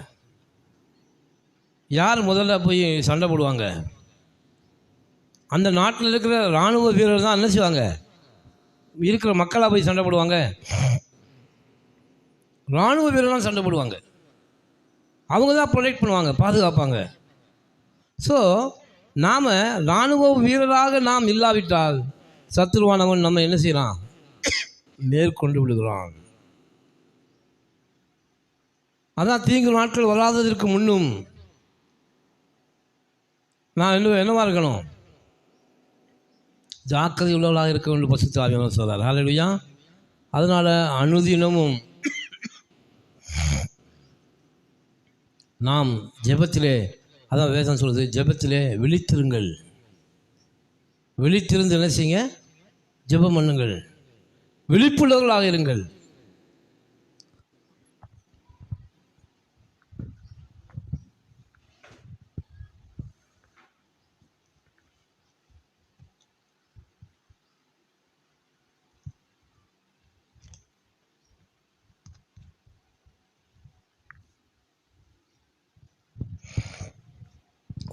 யார் முதல்ல போய் சண்டை போடுவாங்க? அந்த நாட்டில் இருக்கிற இராணுவ வீரர் தான் என்ன செய்வாங்க? இருக்கிற மக்களாக போய் சண்டை போடுவாங்க? இராணுவ வீரர்லாம் சண்டை போடுவாங்க. அவங்க தான் ப்ரொடெக்ட் பண்ணுவாங்க, பாதுகாப்பாங்க. ஸோ நாம் இராணுவ வீரராக நாம் இல்லாவிட்டால் சத்துருவானவன் நம்ம என்ன செய்யலாம்? மேற்கொண்டு விடுகிறான். அதான் தீங்கு நாட்கள் வராததற்கு முன்னும் நான் என்னவா இருக்கணும்? ஜாக்கிரதை உள்ளவர்களாக இருக்க வேண்டும். பரிசுத்த ஆவியானவர் சொல்றார். ஹல்லேலூயா. அதனால் அனுதினமும் நாம் ஜெபத்திலே, அதான் வேதம் சொல்லுது, ஜெபத்திலே விழித்திருங்கள். விழித்திருந்து என்ன செய்யுங்க? ஜெபம் பண்ணுங்கள். விழிப்புள்ளவர்களாக இருங்கள்.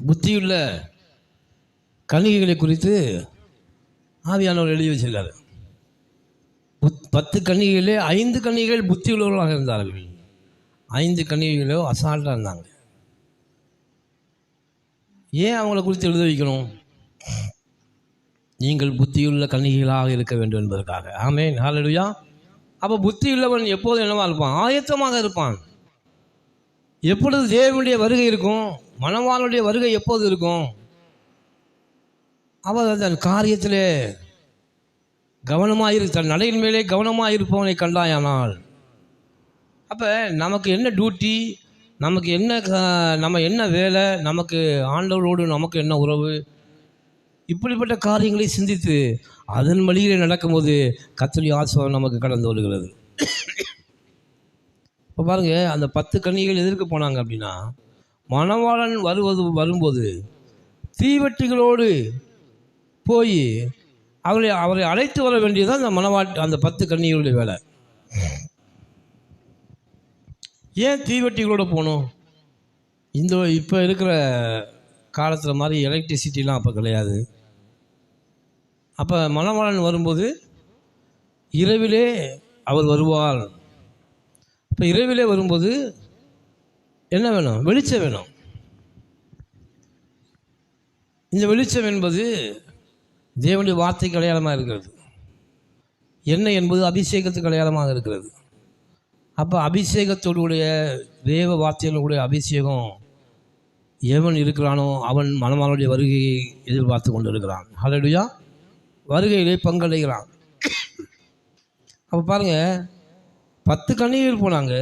புத்தியுள்ள கன்னிகைகளை குறித்து ஆவியானவர் எழுதி வச்சிருக்காரு. 10 கன்னிகைகளே 5 கன்னிகைகள் புத்தி உள்ளவர்களாக இருந்தார்கள். 5 கன்னிகைகளோ அசால்ட்டாக இருந்தாங்க. ஏன் அவங்கள குறித்து எழுத வைக்கணும்? நீங்கள் புத்தியுள்ள கன்னிகைகளாக இருக்க வேண்டும் என்பதற்காக. ஆமென், ஹல்லேலூயா. அப்போ புத்தியுள்ளவன் எப்போதும் என்னவா இருப்பான்? ஆயத்தமாக இருப்பான். எப்பொழுது தேவனுடைய வருகை இருக்கும்? மணவாளனுடைய வருகை எப்போது இருக்கும்? அவர் தன் காரியத்திலே கவனமாக தன் நடையின் மேலே கவனமாக இருப்பவனை கண்டாயானால், அப்போ நமக்கு என்ன டியூட்டி, நமக்கு என்ன, நம்ம என்ன வேலை, நமக்கு ஆண்டவரோடு நமக்கு என்ன உறவு, இப்படிப்பட்ட காரியங்களை சிந்தித்து அதன் வழியிலே நடக்கும்போது கர்த்தருடைய ஆசீர்வாதம் நமக்கு கடந்து வருகிறது. இப்போ பாருங்கள், அந்த 10 கன்னிகைகள் எதற்கு போனாங்க அப்படின்னா, மணவாளன் வரும்போது தீவெட்டிகளோடு போய் அவரை அழைத்து வர வேண்டியதுதான் அந்த 10 கன்னிகளுடைய வேலை. ஏன் தீவெட்டிகளோடு போகணும்? இப்போ இருக்கிற காலத்தில் மாதிரி எலக்ட்ரிசிட்டிலாம் அப்போ கிடையாது. அப்போ மணவாளன் வரும்போது இரவிலே அவர் வருவார். இப்போ இரவிலே வரும்போது என்ன வேணும்? வெளிச்சம் வேணும். இந்த வெளிச்சம் என்பது தேவனுடைய வார்த்தைக்கு அடையாளமாக இருக்கிறது. எண்ணெய் என்பது அபிஷேகத்துக்கு அடையாளமாக இருக்கிறது. அப்போ அபிஷேகத்தோடைய தேவ வார்த்தைகளுடைய அபிஷேகம் எவன் இருக்கிறானோ அவன் மணவாளனுடைய வருகையை எதிர்பார்த்து கொண்டு இருக்கிறான். ஹல்லேலூயா. வருகையிலே பங்கடைகிறான். அப்போ பாருங்கள், 10 கன்னிகைகள் போனாங்க.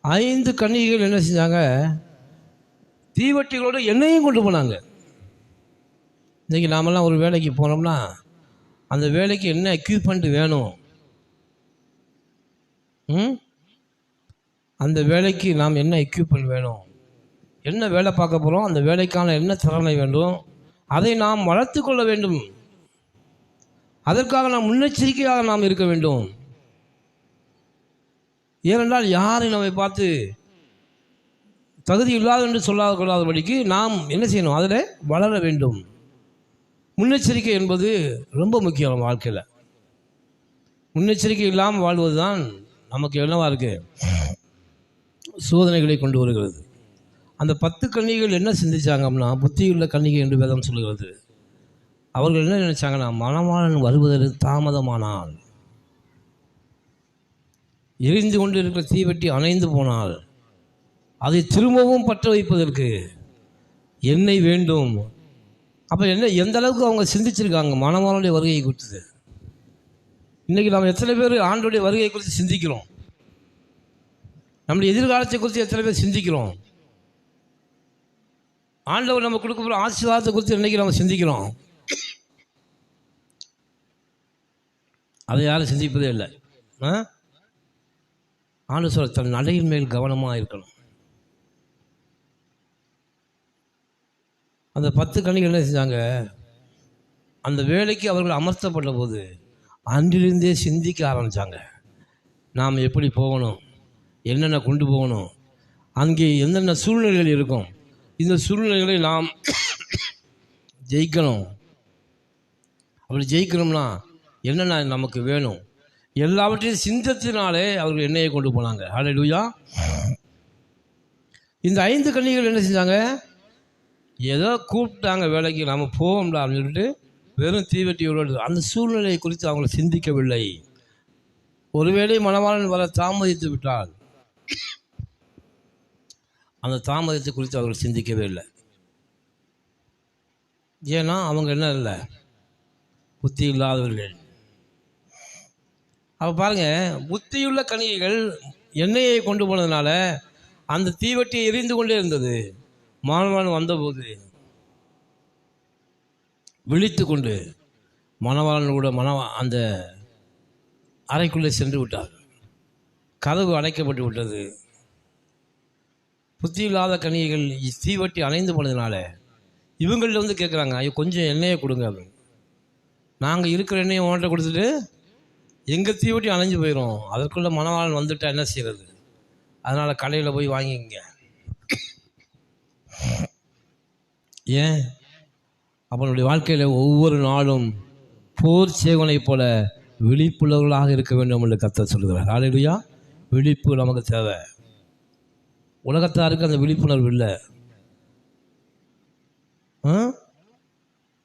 5 கன்னிகைகள் என்ன செஞ்சாங்க? தீவட்டிகளோட எண்ணெயும் கொண்டு போனாங்க. இன்றைக்கி நாமெல்லாம் ஒரு வேலைக்கு போனோம்னா அந்த வேலைக்கு என்ன எக்யூப்மெண்ட் வேணும், அந்த வேலைக்கு நாம் என்ன எக்யூப்மெண்ட் வேணும், என்ன வேலை பார்க்க போகிறோம், அந்த வேலைக்கான என்ன திறமை வேண்டும், அதை நாம் வளர்த்து கொள்ள வேண்டும். அதற்காக நாம் முன்னெச்சரிக்கையாக நாம் இருக்க வேண்டும். ஏனென்றால் யாரை நம்மை பார்த்து தகுதி இல்லாத என்று சொல்லக்கூடாதபடிக்கு நாம் என்ன செய்யணும்? அதில் வளர வேண்டும். முன்னெச்சரிக்கை என்பது ரொம்ப முக்கியம் வாழ்க்கையில். முன்னெச்சரிக்கை இல்லாமல் வாழ்வது தான் நமக்கு என்னவா இருக்குது? சோதனைகளை கொண்டு வருகிறது. அந்த 10 கன்னிகைகள் என்ன சிந்திச்சாங்க அப்படின்னா, புத்தியுள்ள கன்னிகை என்று வேதம் சொல்கிறது. அவர்கள் என்ன நினைச்சாங்கன்னா, மணவாளன் வருவதற்கு தாமதமானால், எரிந்து கொண்டு இருக்கிற தீவெட்டி அணைந்து போனால் அதை திரும்பவும் பற்ற வைப்பதற்கு எண்ணெய் வேண்டும். அப்போ எந்த அளவுக்கு அவங்க சிந்திச்சிருக்காங்க மணவாளனுடைய வருகையை குறித்து. இன்றைக்கி நம்ம எத்தனை பேர் ஆண்டோடைய வருகையை குறித்து சிந்திக்கிறோம்? நம்முடைய எதிர்காலத்தை குறித்து எத்தனை பேர் சிந்திக்கிறோம்? ஆண்டவர் நம்ம கொடுக்க போகிற ஆசீர்வாதத்தை குறித்து இன்றைக்கி நம்ம சிந்திக்கிறோம்? அதை யாரும் சிந்திப்பதே இல்லை. ஆண்டு சொல்ல தன் நடையின் மேல் கவனமாக இருக்கணும். அந்த 10 கன்னிகள் என்ன செஞ்சாங்க? அந்த வேலைக்கு அவர்கள் அமர்த்தப்பட்ட போது அன்றிலிருந்தே சிந்திக்க ஆரம்பித்தாங்க. நாம் எப்படி போகணும், என்னென்ன கொண்டு போகணும், அங்கே என்னென்ன சூழ்நிலைகள் இருக்கும், இந்த சூழ்நிலைகளை நாம் ஜெயிக்கணும். அப்படி ஜெயிக்கணும்னா என்னென்ன நமக்கு வேணும், எல்லாவற்றையும் சிந்தத்தினாலே அவர்கள் எண்ணெயை கொண்டு போனாங்க. ஹல்லேலூயா. இந்த 5 கன்னிகள் என்ன செஞ்சாங்க? ஏதோ கூப்பிட்டாங்க வேலைக்கு, நம்ம போவோம்டா அப்படின்னு சொல்லிட்டு வெறும் தீவெட்டியோடு அந்த சூழ்நிலையை குறித்து அவங்கள சிந்திக்கவில்லை. ஒருவேளை மணவாளன் வர தாமதித்து விட்டால் அந்த தாமதத்தை குறித்து அவர்கள் சிந்திக்கவே இல்லை. ஏன்னா அவங்க என்ன இல்லை, புத்தி இல்லாதவர்கள். அப்போ பாருங்கள், புத்தியுள்ள கன்னிகைகள் எண்ணெயை கொண்டு போனதுனால அந்த தீவெட்டியை எரிந்து கொண்டே இருந்தது. மணவாளன் வந்தபோது விழித்து கொண்டு மணவாளன் கூட அந்த அறைக்குள்ளே சென்று விட்டார். கதவு அடைக்கப்பட்டு விட்டது. புத்தி இல்லாத கன்னிகைகள் தீவெட்டி அணைந்து போனதுனால இவங்கள்ட்ட வந்து கேட்குறாங்க, ஐயோ கொஞ்சம் எண்ணெயை கொடுங்க அப்படின்னு. நாங்கள் இருக்கிற எண்ணெயை ஓட்ட கொடுத்துட்டு எங்கள் தீவெட்டி அணைஞ்சு போயிடும், அதற்குள்ளே மணவாளன் வந்துட்டா என்ன செய்கிறது? அதனால் கடையில் போய் வாங்கிங்க. ஏன்? அவனுடைய வாழ்க்கையில் ஒவ்வொரு நாளும் போர் சேவனை போல விழிப்புள்ளவர்களாக இருக்க வேண்டும் என்று கர்த்தர் சொல்கிறார். ஹல்லேலூயா. விழிப்பு நமக்கு தேவை. உலகத்தாருக்கு அந்த விழிப்புணர்வு இல்லை.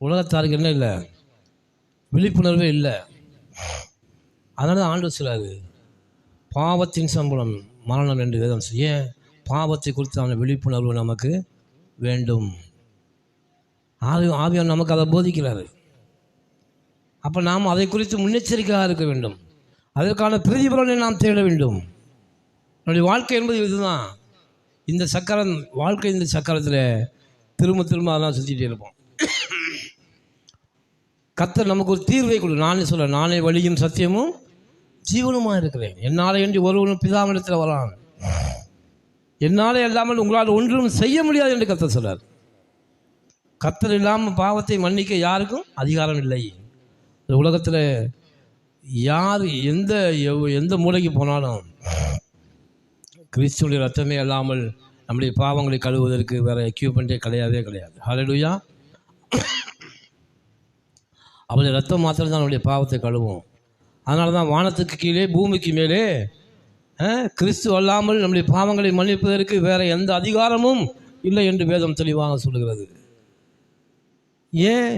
உலகத்தாருக்கு என்ன இல்லை? விழிப்புணர்வே இல்லை. அதனால தான் ஆண்டவர் சொல்றாரு, பாவத்தின் சம்பளம் மரணம் என்று வேதம். ஏன்? பாவத்தை குறித்தான விழிப்புணர்வு நமக்கு வேண்டும். ஆவியானவர் நமக்கு அதை போதிக்கிறாரு. அப்போ நாம் அதை குறித்து முன்னெச்சரிக்கையாக இருக்க வேண்டும். அதற்கான பிரதிபலனை நாம் தேட வேண்டும். நம்முடைய வாழ்க்கை என்பது இதுதான். இந்த சக்கரம் வாழ்க்கை, இந்த சக்கரத்தில் திரும்ப அதெல்லாம் சுற்றிகிட்டே இருப்போம். கர்த்தர் நமக்கு ஒரு தீர்வை கொடு. நானே வழியும் சத்தியமும் ஜீவனுமாக இருக்கிறேன், என்னால் என்று ஒருவனும் பிதாவிடத்தில் வரான், என்னாலே இல்லாமல் உங்களால் ஒன்றும் செய்ய முடியாது என்று கர்த்தர் சொல்றார். கர்த்தர் இல்லாமல் பாவத்தை மன்னிக்க யாருக்கும் அதிகாரம் இல்லை. இந்த உலகத்தில் யார் எந்த மூலைக்கு போனாலும் கிறிஸ்துவுடைய ரத்தமே இல்லாமல் நம்முடைய பாவங்களை கழுவுவதற்கு வேறு எக்யூப்மெண்ட்டே கிடையாது. ஹல்லேலூயா. அவருடைய ரத்தம் மாத்திரம் தான் நம்முடைய பாவத்தை கழுவும். அதனால தான் வானத்துக்கு கீழே பூமிக்கு மேலே கிறிஸ்து அல்லாமல் நம்முடைய பாவங்களை மன்னிப்பதற்கு வேறு எந்த அதிகாரமும் இல்லை என்று வேதம் தெளிவாக சொல்லுகிறது. ஏன்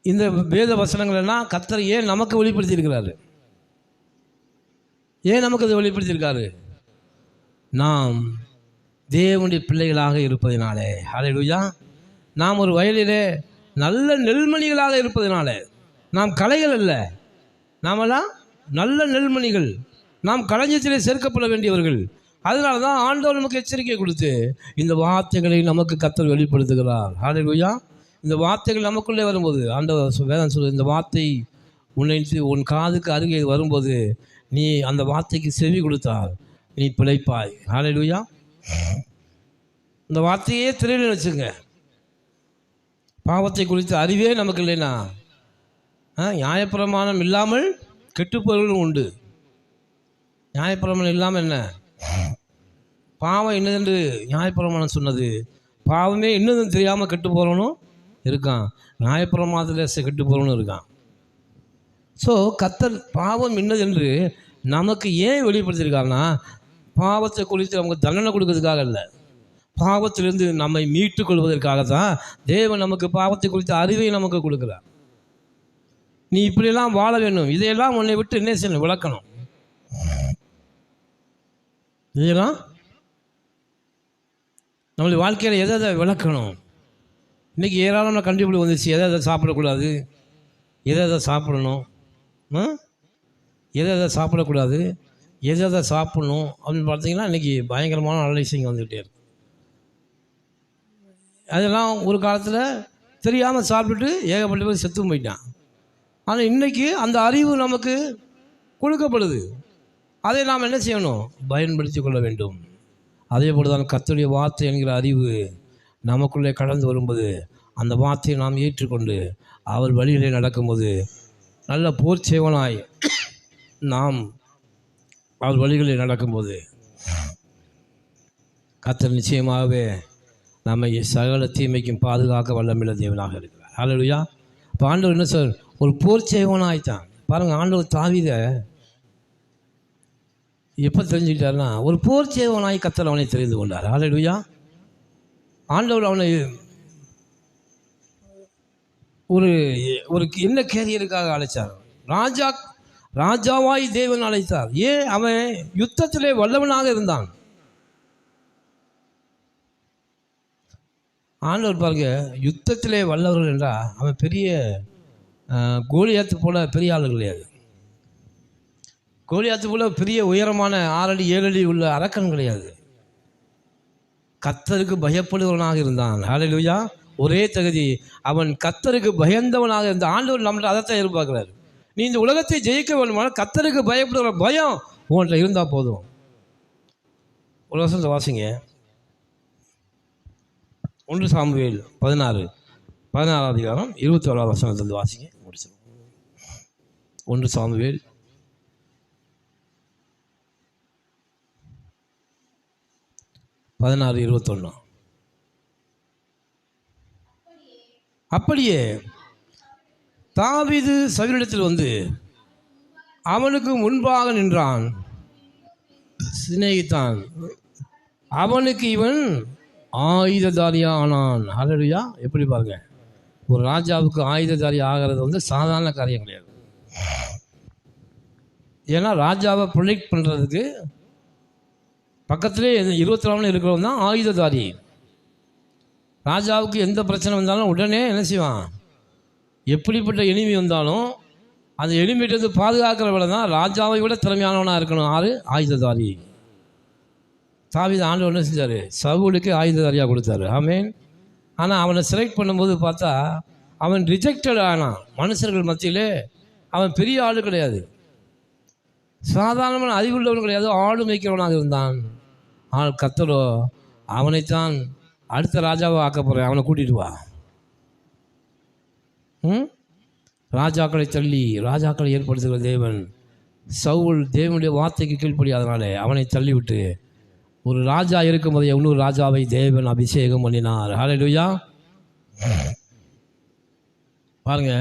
இந்த வேத வசனங்கள் எல்லாம் கர்த்தர் ஏன் நமக்கு வெளிப்படுத்தியிருக்கிறாரு? ஏன் நமக்கு அதை வெளிப்படுத்தியிருக்காரு? நாம் தேவனுடைய பிள்ளைகளாக இருப்பதினாலே. ஹல்லேலூயா. நாம் ஒரு வயலிலே நல்ல நெல்மணிகளாக இருப்பதினால, நாம் களைகள் அல்ல, நாமெல்லாம் நல்ல நெல்மணிகள், நாம் களஞ்சியத்திலே சேர்க்கப்பட வேண்டியவர்கள். அதனால தான் ஆண்டவர் நமக்கு எச்சரிக்கை கொடுத்து இந்த வார்த்தைகளை நமக்கு கர்த்தர் வெளிப்படுத்துகிறார். ஹல்லேலூயா. இந்த வார்த்தைகள் நமக்குள்ளே வரும்போது ஆண்டவர் வேதம் சொல்லுது, இந்த வார்த்தை உன் காதுக்கு அருகே வரும்போது நீ அந்த வார்த்தைக்கு செவி கொடுத்தால் நீ பிழைப்பாய். ஹல்லேலூயா. இந்த வார்த்தையே திரையில் வச்சுங்க. பாவத்தை குறித்த அறிவே நமக்கு இல்லைன்னா நியாயப்பிரமாணம் இல்லாமல் கெட்டுப்பொருளும் உண்டு. நியாயப்பிரமாணம் இல்லாமல் என்ன? பாவம் என்னதென்று நியாயப்பிரமாணம் சொன்னது. பாவமே என்னதுன்னு தெரியாமல் கெட்டு போகிறவனும் இருக்கான், நியாயப்பிரமாணத்தில் கெட்டு போகிறவனும் இருக்கான். ஸோ கர்த்தர் பாவம் என்னதென்று நமக்கு ஏன் வெளிப்படுத்தியிருக்காருன்னா, பாவத்தை குறித்து நமக்கு தண்டனை கொடுக்கறதுக்காக இல்லை, பாவத்திலிருந்து நம்மை மீட்டு கொள்வதற்காக தான் தேவன் நமக்கு பாவத்தை குறித்த அறிவை நமக்கு கொடுக்குறார். நீ இப்படியெல்லாம் வாழ வேண்டும், இதையெல்லாம் உன்னை விட்டு என்ன செய்யணும்? விளக்கணும். இதெல்லாம் நம்மளுடைய வாழ்க்கையில் எதை விளக்கணும்? இன்றைக்கி ஏராளமான கண்டுபிடி வந்துச்சு. எதை சாப்பிடக்கூடாது, எதை சாப்பிடணும், எதை சாப்பிடக்கூடாது, எதை சாப்பிடணும் அப்படின்னு பார்த்தீங்கன்னா இன்றைக்கி பயங்கரமான அனலைசிங் வந்துக்கிட்டே இருக்கு. அதெல்லாம் ஒரு காலத்தில் தெரியாமல் சாப்பிட்டுட்டு ஏகப்பட்ட பேர் செத்து போயிட்டான். ஆனால் இன்றைக்கி அந்த அறிவு நமக்கு கொடுக்கப்படுது. அதை நாம் என்ன செய்யணும்? பயன்படுத்தி கொள்ள வேண்டும். அதே போல் தான் கர்த்தருடைய வார்த்தை என்கிற அறிவு நமக்குள்ளே கடந்து வரும்போது அந்த வார்த்தையை நாம் ஏற்றுக்கொண்டு அவர் வழியிலே நடக்கும்போது நல்ல போர் சேவனாய் நாம் அவர் வழிகளில் நடக்கும்போது கர்த்தர் நிச்சயமாகவே நம்மை சகல தீமைக்கும் பாதுகாக்க வல்லமையுள்ள தேவனாக இருக்கிறார். ஹல்லேலூயா. இப்போ ஆண்டவர் என்ன சார் ஒரு போர் செய்வனாயிட்டான் பாருங்கள். ஆண்டவர் தாவீதை எப்போ தெரிஞ்சுக்கிட்டாருன்னா ஒரு போர் செய்வனாய் கர்த்தர் அவனை தெரிந்து கொண்டார். ஹல்லேலூயா. ஆண்டவர் அவனை ஒரு ஒரு என்ன கேரியருக்காக அழைச்சார். ராஜாவாய் தேவன் அழைத்தார். ஏன்? அவன் யுத்தத்திலே வல்லவனாக இருந்தான். ஆண்டவர் பாருங்க, யுத்தத்திலே வல்லவர்கள் என்றால் அவன் பெரிய கோலியாத்து போல பெரிய ஆள் கிடையாது. கோலியாத்து போல பெரிய உயரமான 6 அடி 7 அடி உள்ள அரக்கன் கிடையாது. கர்த்தருக்கு பயப்படுவனாக இருந்தான். ஹல்லேலூயா. ஒரே தகுதி, அவன் கர்த்தருக்கு பயந்தவனாக இருந்த. ஆண்டவர் நம்மள்ட்ட அதைத்தான் எதிர்பார்க்கிறார். நீ இந்த உலகத்தை ஜெயிக்க வேண்டுமானால் கர்த்தருக்கு பயப்படுகிற பயம் உன்கிட்ட இருந்தால் போதும். ஒரு வசனத்தை வாசிங்க. 1 சாமுவேல் 16 அதிகாரம் 21 வசனத்திலிருந்து வாசிங்க, முடிச்சிடும். 1 சாமுவேல் 16:21. அப்படியே தாவீது சவுலிடத்தில் வந்து அவனுக்கு முன்பாக நின்றான், சிநேகித்தான். அவனுக்கு இவன் ஆயுததாரியானான். ஹல்லேலூயா. எப்படி பாருங்க, ஒரு ராஜாவுக்கு ஆயுததாரி ஆகிறது வந்து சாதாரண காரியம் கிடையாது. ஏன்னா ராஜாவை ப்ரொடெக்ட் பண்ணுறதுக்கு பக்கத்திலே 24 இருக்கிறவன் தான் ஆயுததாரி. ராஜாவுக்கு எந்த பிரச்சனை வந்தாலும் உடனே என்ன செய்வான்? எப்படிப்பட்ட எனிமி வந்தாலும் அந்த எனிமிட்டு பாதுகாக்கிற வேலை தான். ராஜாவை விட திறமையானவனாக இருக்கணும். ஆயுததாரி. தாவீது ஆண்டவர் என்ன செஞ்சார்? சவுலுக்கு ஆயுததாரியாக கொடுத்தாரு. ஆமென். ஆனால் அவனை செலக்ட் பண்ணும்போது பார்த்தா அவன் ரிஜெக்டட் ஆனான். மனுஷர்கள் மத்தியிலே அவன் பெரிய ஆள் கிடையாது, சாதாரணமான அறிவுள்ளவன் கிடையாது, ஆடு மேய்க்கிறவனாக இருந்தான். ஆனால் கர்த்தரோ அவனைத்தான் அடுத்த ராஜாவை ஆக்க போகிறேன், அவனை கூட்டிகிட்டு வா. ராஜாக்களை தள்ளி ராஜாக்களை ஏற்படுத்துகிற தேவன். சவுல் தேவனுடைய வார்த்தைக்கு கீழ்ப்படியாதனாலே அவனை தள்ளிவிட்டு ஒரு ராஜா இருக்கும்போதே இன்னொரு ராஜாவை தேவன் அபிஷேகம் பண்ணினார். ஹல்லேலூயா. பாருங்க,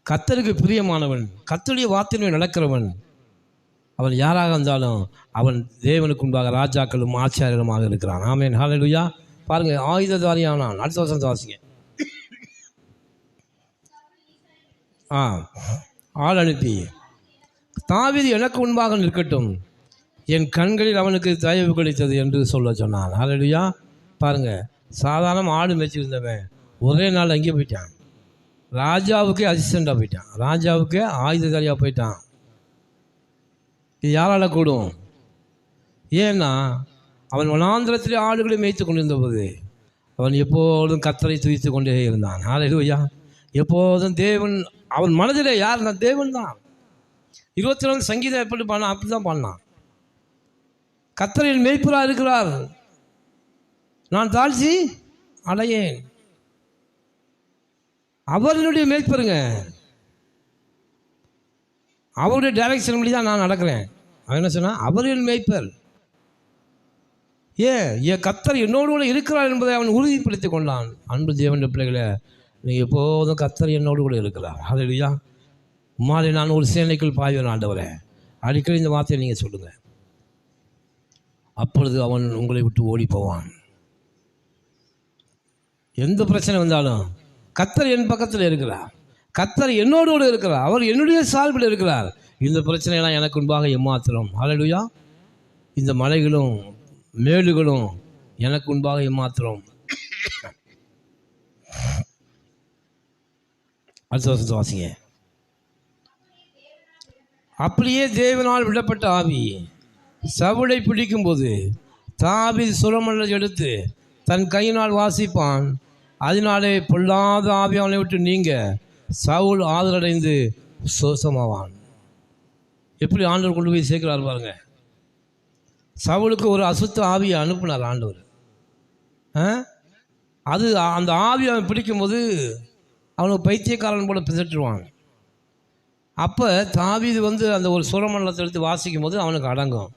கர்த்தருக்கு பிரியமானவன், கர்த்தருடைய வார்த்தையிலே நடக்கிறவன், அவன் யாராக இருந்தாலும் அவன் தேவனுக்கு முன்பாக ராஜாக்களும் ஆச்சாரியருமாக இருக்கிறான். ஆமென். ஹல்லேலூயா. பாருங்க, ஆயுததாரியானான். அடுத்த வருஷம் வாசிங்க. ஆள் அனுப்பி தாவீது எனக்கு முன்பாக நிற்கட்டும், என் கண்களில் அவனுக்கு தயவு கிடைத்தது என்று சொல்ல சொன்னான். ஹல்லேலூயா. பாருங்க, சாதாரண ஆடு மேய்ச்சிருந்தவன் ஒரே நாள் அங்கே போயிட்டான். ராஜாவுக்கே அசிஸ்டண்டாக போயிட்டான், ராஜாவுக்கே ஆயுததாரியாக போயிட்டான். இது யாரால் கூடும்? ஏன்னா அவன் வனாந்திரத்திலே ஆடுகளை மேய்த்து கொண்டிருந்த போது அவன் எப்போதும் கர்த்தரை துதித்து கொண்டே இருந்தான். ஹல்லேலூயா. எப்போதும் தேவன் அவன் மனதிலே யாருன்னா தேவன் தான். 22 சங்கீதம் எப்படி பாடினான்? அப்படி தான் பாடினான். கர்த்தரின் மேய்ப்பராக இருக்கிறார், நான் தாழ்ச்சி அடையேன். அவர்களுடைய மேய்ப்பருங்க, அவருடைய டைரக்ஷன் படி தான் நான் நடக்கிறேன். அவன் என்ன சொன்னா? அவரின் மேய்ப்பர். என் கர்த்தர் என்னோடு கூட இருக்கிறார் என்பதை அவன் உறுதிப்படுத்தி கொண்டான். அன்பு தேவனுடைய பிள்ளைகளை, நீங்கள் எப்போதும் கர்த்தர் என்னோடு கூட இருக்கிறார். ஹல்லேலூயா. மாலை நான் ஒரு சேனைக்குள் பாய்வேன் ஆண்டவரே, அடிக்கடி இந்த வார்த்தையை நீங்கள் சொல்லுங்கள். அப்பொழுது அவன் உங்களை விட்டு ஓடி போவான். எந்த பிரச்சனை வந்தாலும் கர்த்தர் என் பக்கத்தில் இருக்கிறார், கர்த்தர் என்னோடு இருக்கிறார், அவர் என்னுடைய சார்பில் இருக்கிறார். இந்த பிரச்சனையெல்லாம் எனக்கு முன்பாக எம்மாத்திரம். ஹல்லேலூயா. இந்த மலைகளும் மேடுகளும் எனக்கு முன்பாக எம்மாத்திரம். அடுத்த வருஷத்தை வாசிங்க. அப்படியே தேவனால் விடப்பட்ட ஆவி சவுலை பிடிக்கும்போது தாவீது சுரமண்டலத்தை எடுத்து தன் கையினால் வாசிப்பான். அதனாலே பொல்லாத ஆவி அவனை விட்டு நீங்க சவுல் ஆதரடைந்து சோசமாவான். எப்படி ஆண்டவர் கொண்டு போய் சேர்க்கிறார் பாருங்க. சவுலுக்கு ஒரு அசுத்த ஆவியை அனுப்புனார் ஆண்டவர். அது அந்த ஆவி அவன் பிடிக்கும்போது அவனுக்கு பைத்தியக்காரன் போல பிதற்றுவான். அப்போ தாவீது அந்த ஒரு சுரமண்டலத்தை எடுத்து வாசிக்கும் போது அவனுக்கு அடங்கும்.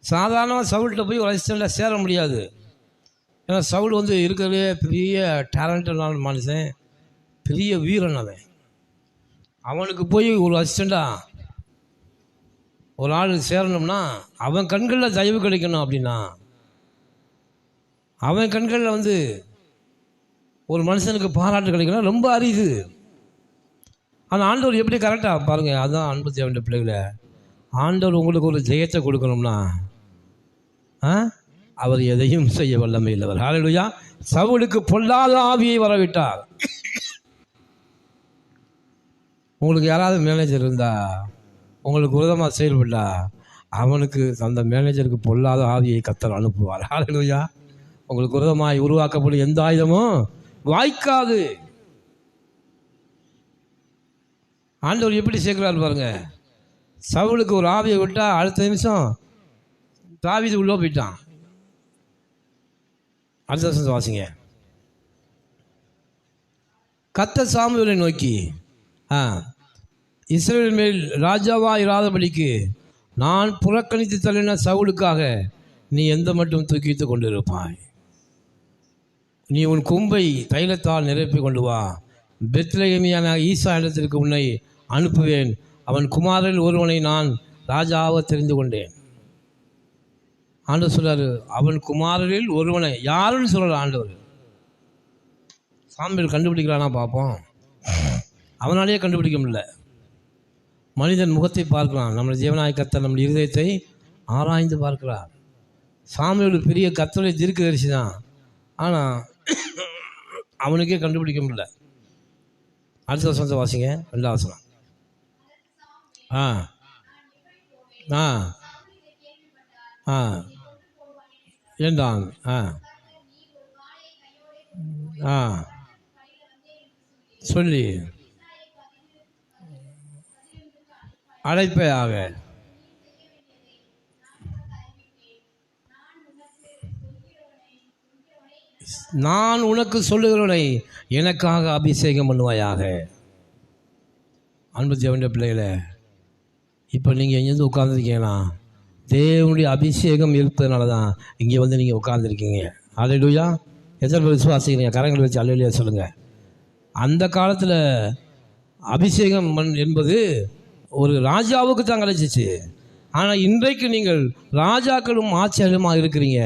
சாதாரணமாக சவுல்கிட்ட போய் ஒரு அசிஸ்டண்ட்டில் சேர முடியாது. ஏன்னா சவுல் இருக்கிறதே பெரிய டேலண்டடான மனுஷன், பெரிய வீரன். அவனுக்கு போய் ஒரு அசிஸ்டண்ட்டாக ஒரு ஆள் சேரணும்னா அவன் கண்களில் தயவு கிடைக்கணும். அப்படின்னா அவன் கண்களில் ஒரு மனுஷனுக்கு பாராட்டு கிடைக்கணும், ரொம்ப அரிது. ஆனால் ஆண்டவர் எப்படி கரெக்டாக பாருங்கள். அதுதான் அன்பு தேவனுடைய பிள்ளைகளை, ஆண்டவர் உங்களுக்கு ஒரு ஜெயத்தை கொடுக்கணும்னா அவர் எதையும் செய்ய வல்லமை இல்லவர். ஹல்லேலூயா. சவுலுக்கு பொல்லாத ஆவியை வரவிட்டார். உங்களுக்கு யாராவது மேனேஜர் இருந்தா, உங்களுக்கு விரோதமாக செயல்பட்டா, அவனுக்கு அந்த மேனேஜருக்கு பொல்லாத ஆவியை கர்த்தர் அனுப்புவார். ஹல்லேலூயா. உங்களுக்கு விரோதமாய் உருவாக்கப்படும் எந்த ஆயுதமும் வாய்க்காது. ஆண்டவர் எப்படி சேர்க்கிறார் பாருங்க. சவுலுக்கு ஒரு ஆவியை விட்டா அடுத்த நிமிஷம் தாவீது உள்ளே போயிட்டான். அடுத்த வருஷம் வாசிங்க. கர்த்தர் சாமுவேலை நோக்கி, இஸ்ரவேல் மேல் ராஜாவா இராதபடிக்கு நான் புறக்கணித்து தள்ளின சவுலுக்காக நீ எந்த மட்டும் தூக்கித்து கொண்டு இருப்பாய். நீ உன் கொம்பை தைலத்தால் நிரப்பி கொண்டு வா. பெத்லெகேமியான ஈசா இடத்திற்கு உன்னை அனுப்புவேன். அவன் குமாரில் ஒருவனை நான் ராஜாவாக தெரிந்து கொண்டேன். ஆண்டவர் சொல்றாரு, அவன் குமாரில் ஒருவனை. யாருன்னு சொல்கிறார் ஆண்டவர். சாமுவேல் கண்டுபிடிக்கிறானா பார்ப்போம். அவனாலேயே கண்டுபிடிக்க முடியல. மனிதன் முகத்தை பார்க்கலாம், நம்மளை ஜீவனாய் கர்த்தர் நம்முடைய இருதயத்தை ஆராய்ந்து பார்க்கிறார். சாமுவேல் பெரிய கர்த்தருடைய தீர்க்கதரிசி தான், ஆனால் அவனுக்கே கண்டுபிடிக்க முடியல. அடுத்த வசனத்தை வாசிங்க, 2ஆம் வசனம். என்றான். சொல்லி அழைப்பையாக நான் உனக்கு சொல்லுகிறவனை எனக்காக அபிஷேகம் பண்ணுவாயாக. அன்பு தேவனுடைய பிள்ளைகளை, இப்போ நீங்கள் எங்கேருந்து உட்கார்ந்துருக்கீங்கன்னா தேவனுடைய அபிஷேகம் இருப்பதுனால தான் இங்கே நீங்கள் உட்கார்ந்துருக்கீங்க. அல்லேலூயா. எத்தனை பேர் விசுவாசிக்கிறீங்க? கரங்களை வச்சு அல்லேலூயா சொல்லுங்கள். அந்த காலத்தில் அபிஷேகம் என்பது ஒரு ராஜாவுக்கு தான் கிடைச்சிச்சு. ஆனால் இன்றைக்கு நீங்கள் ராஜாக்களும் ஆச்சரியமாக இருக்கிறீங்க.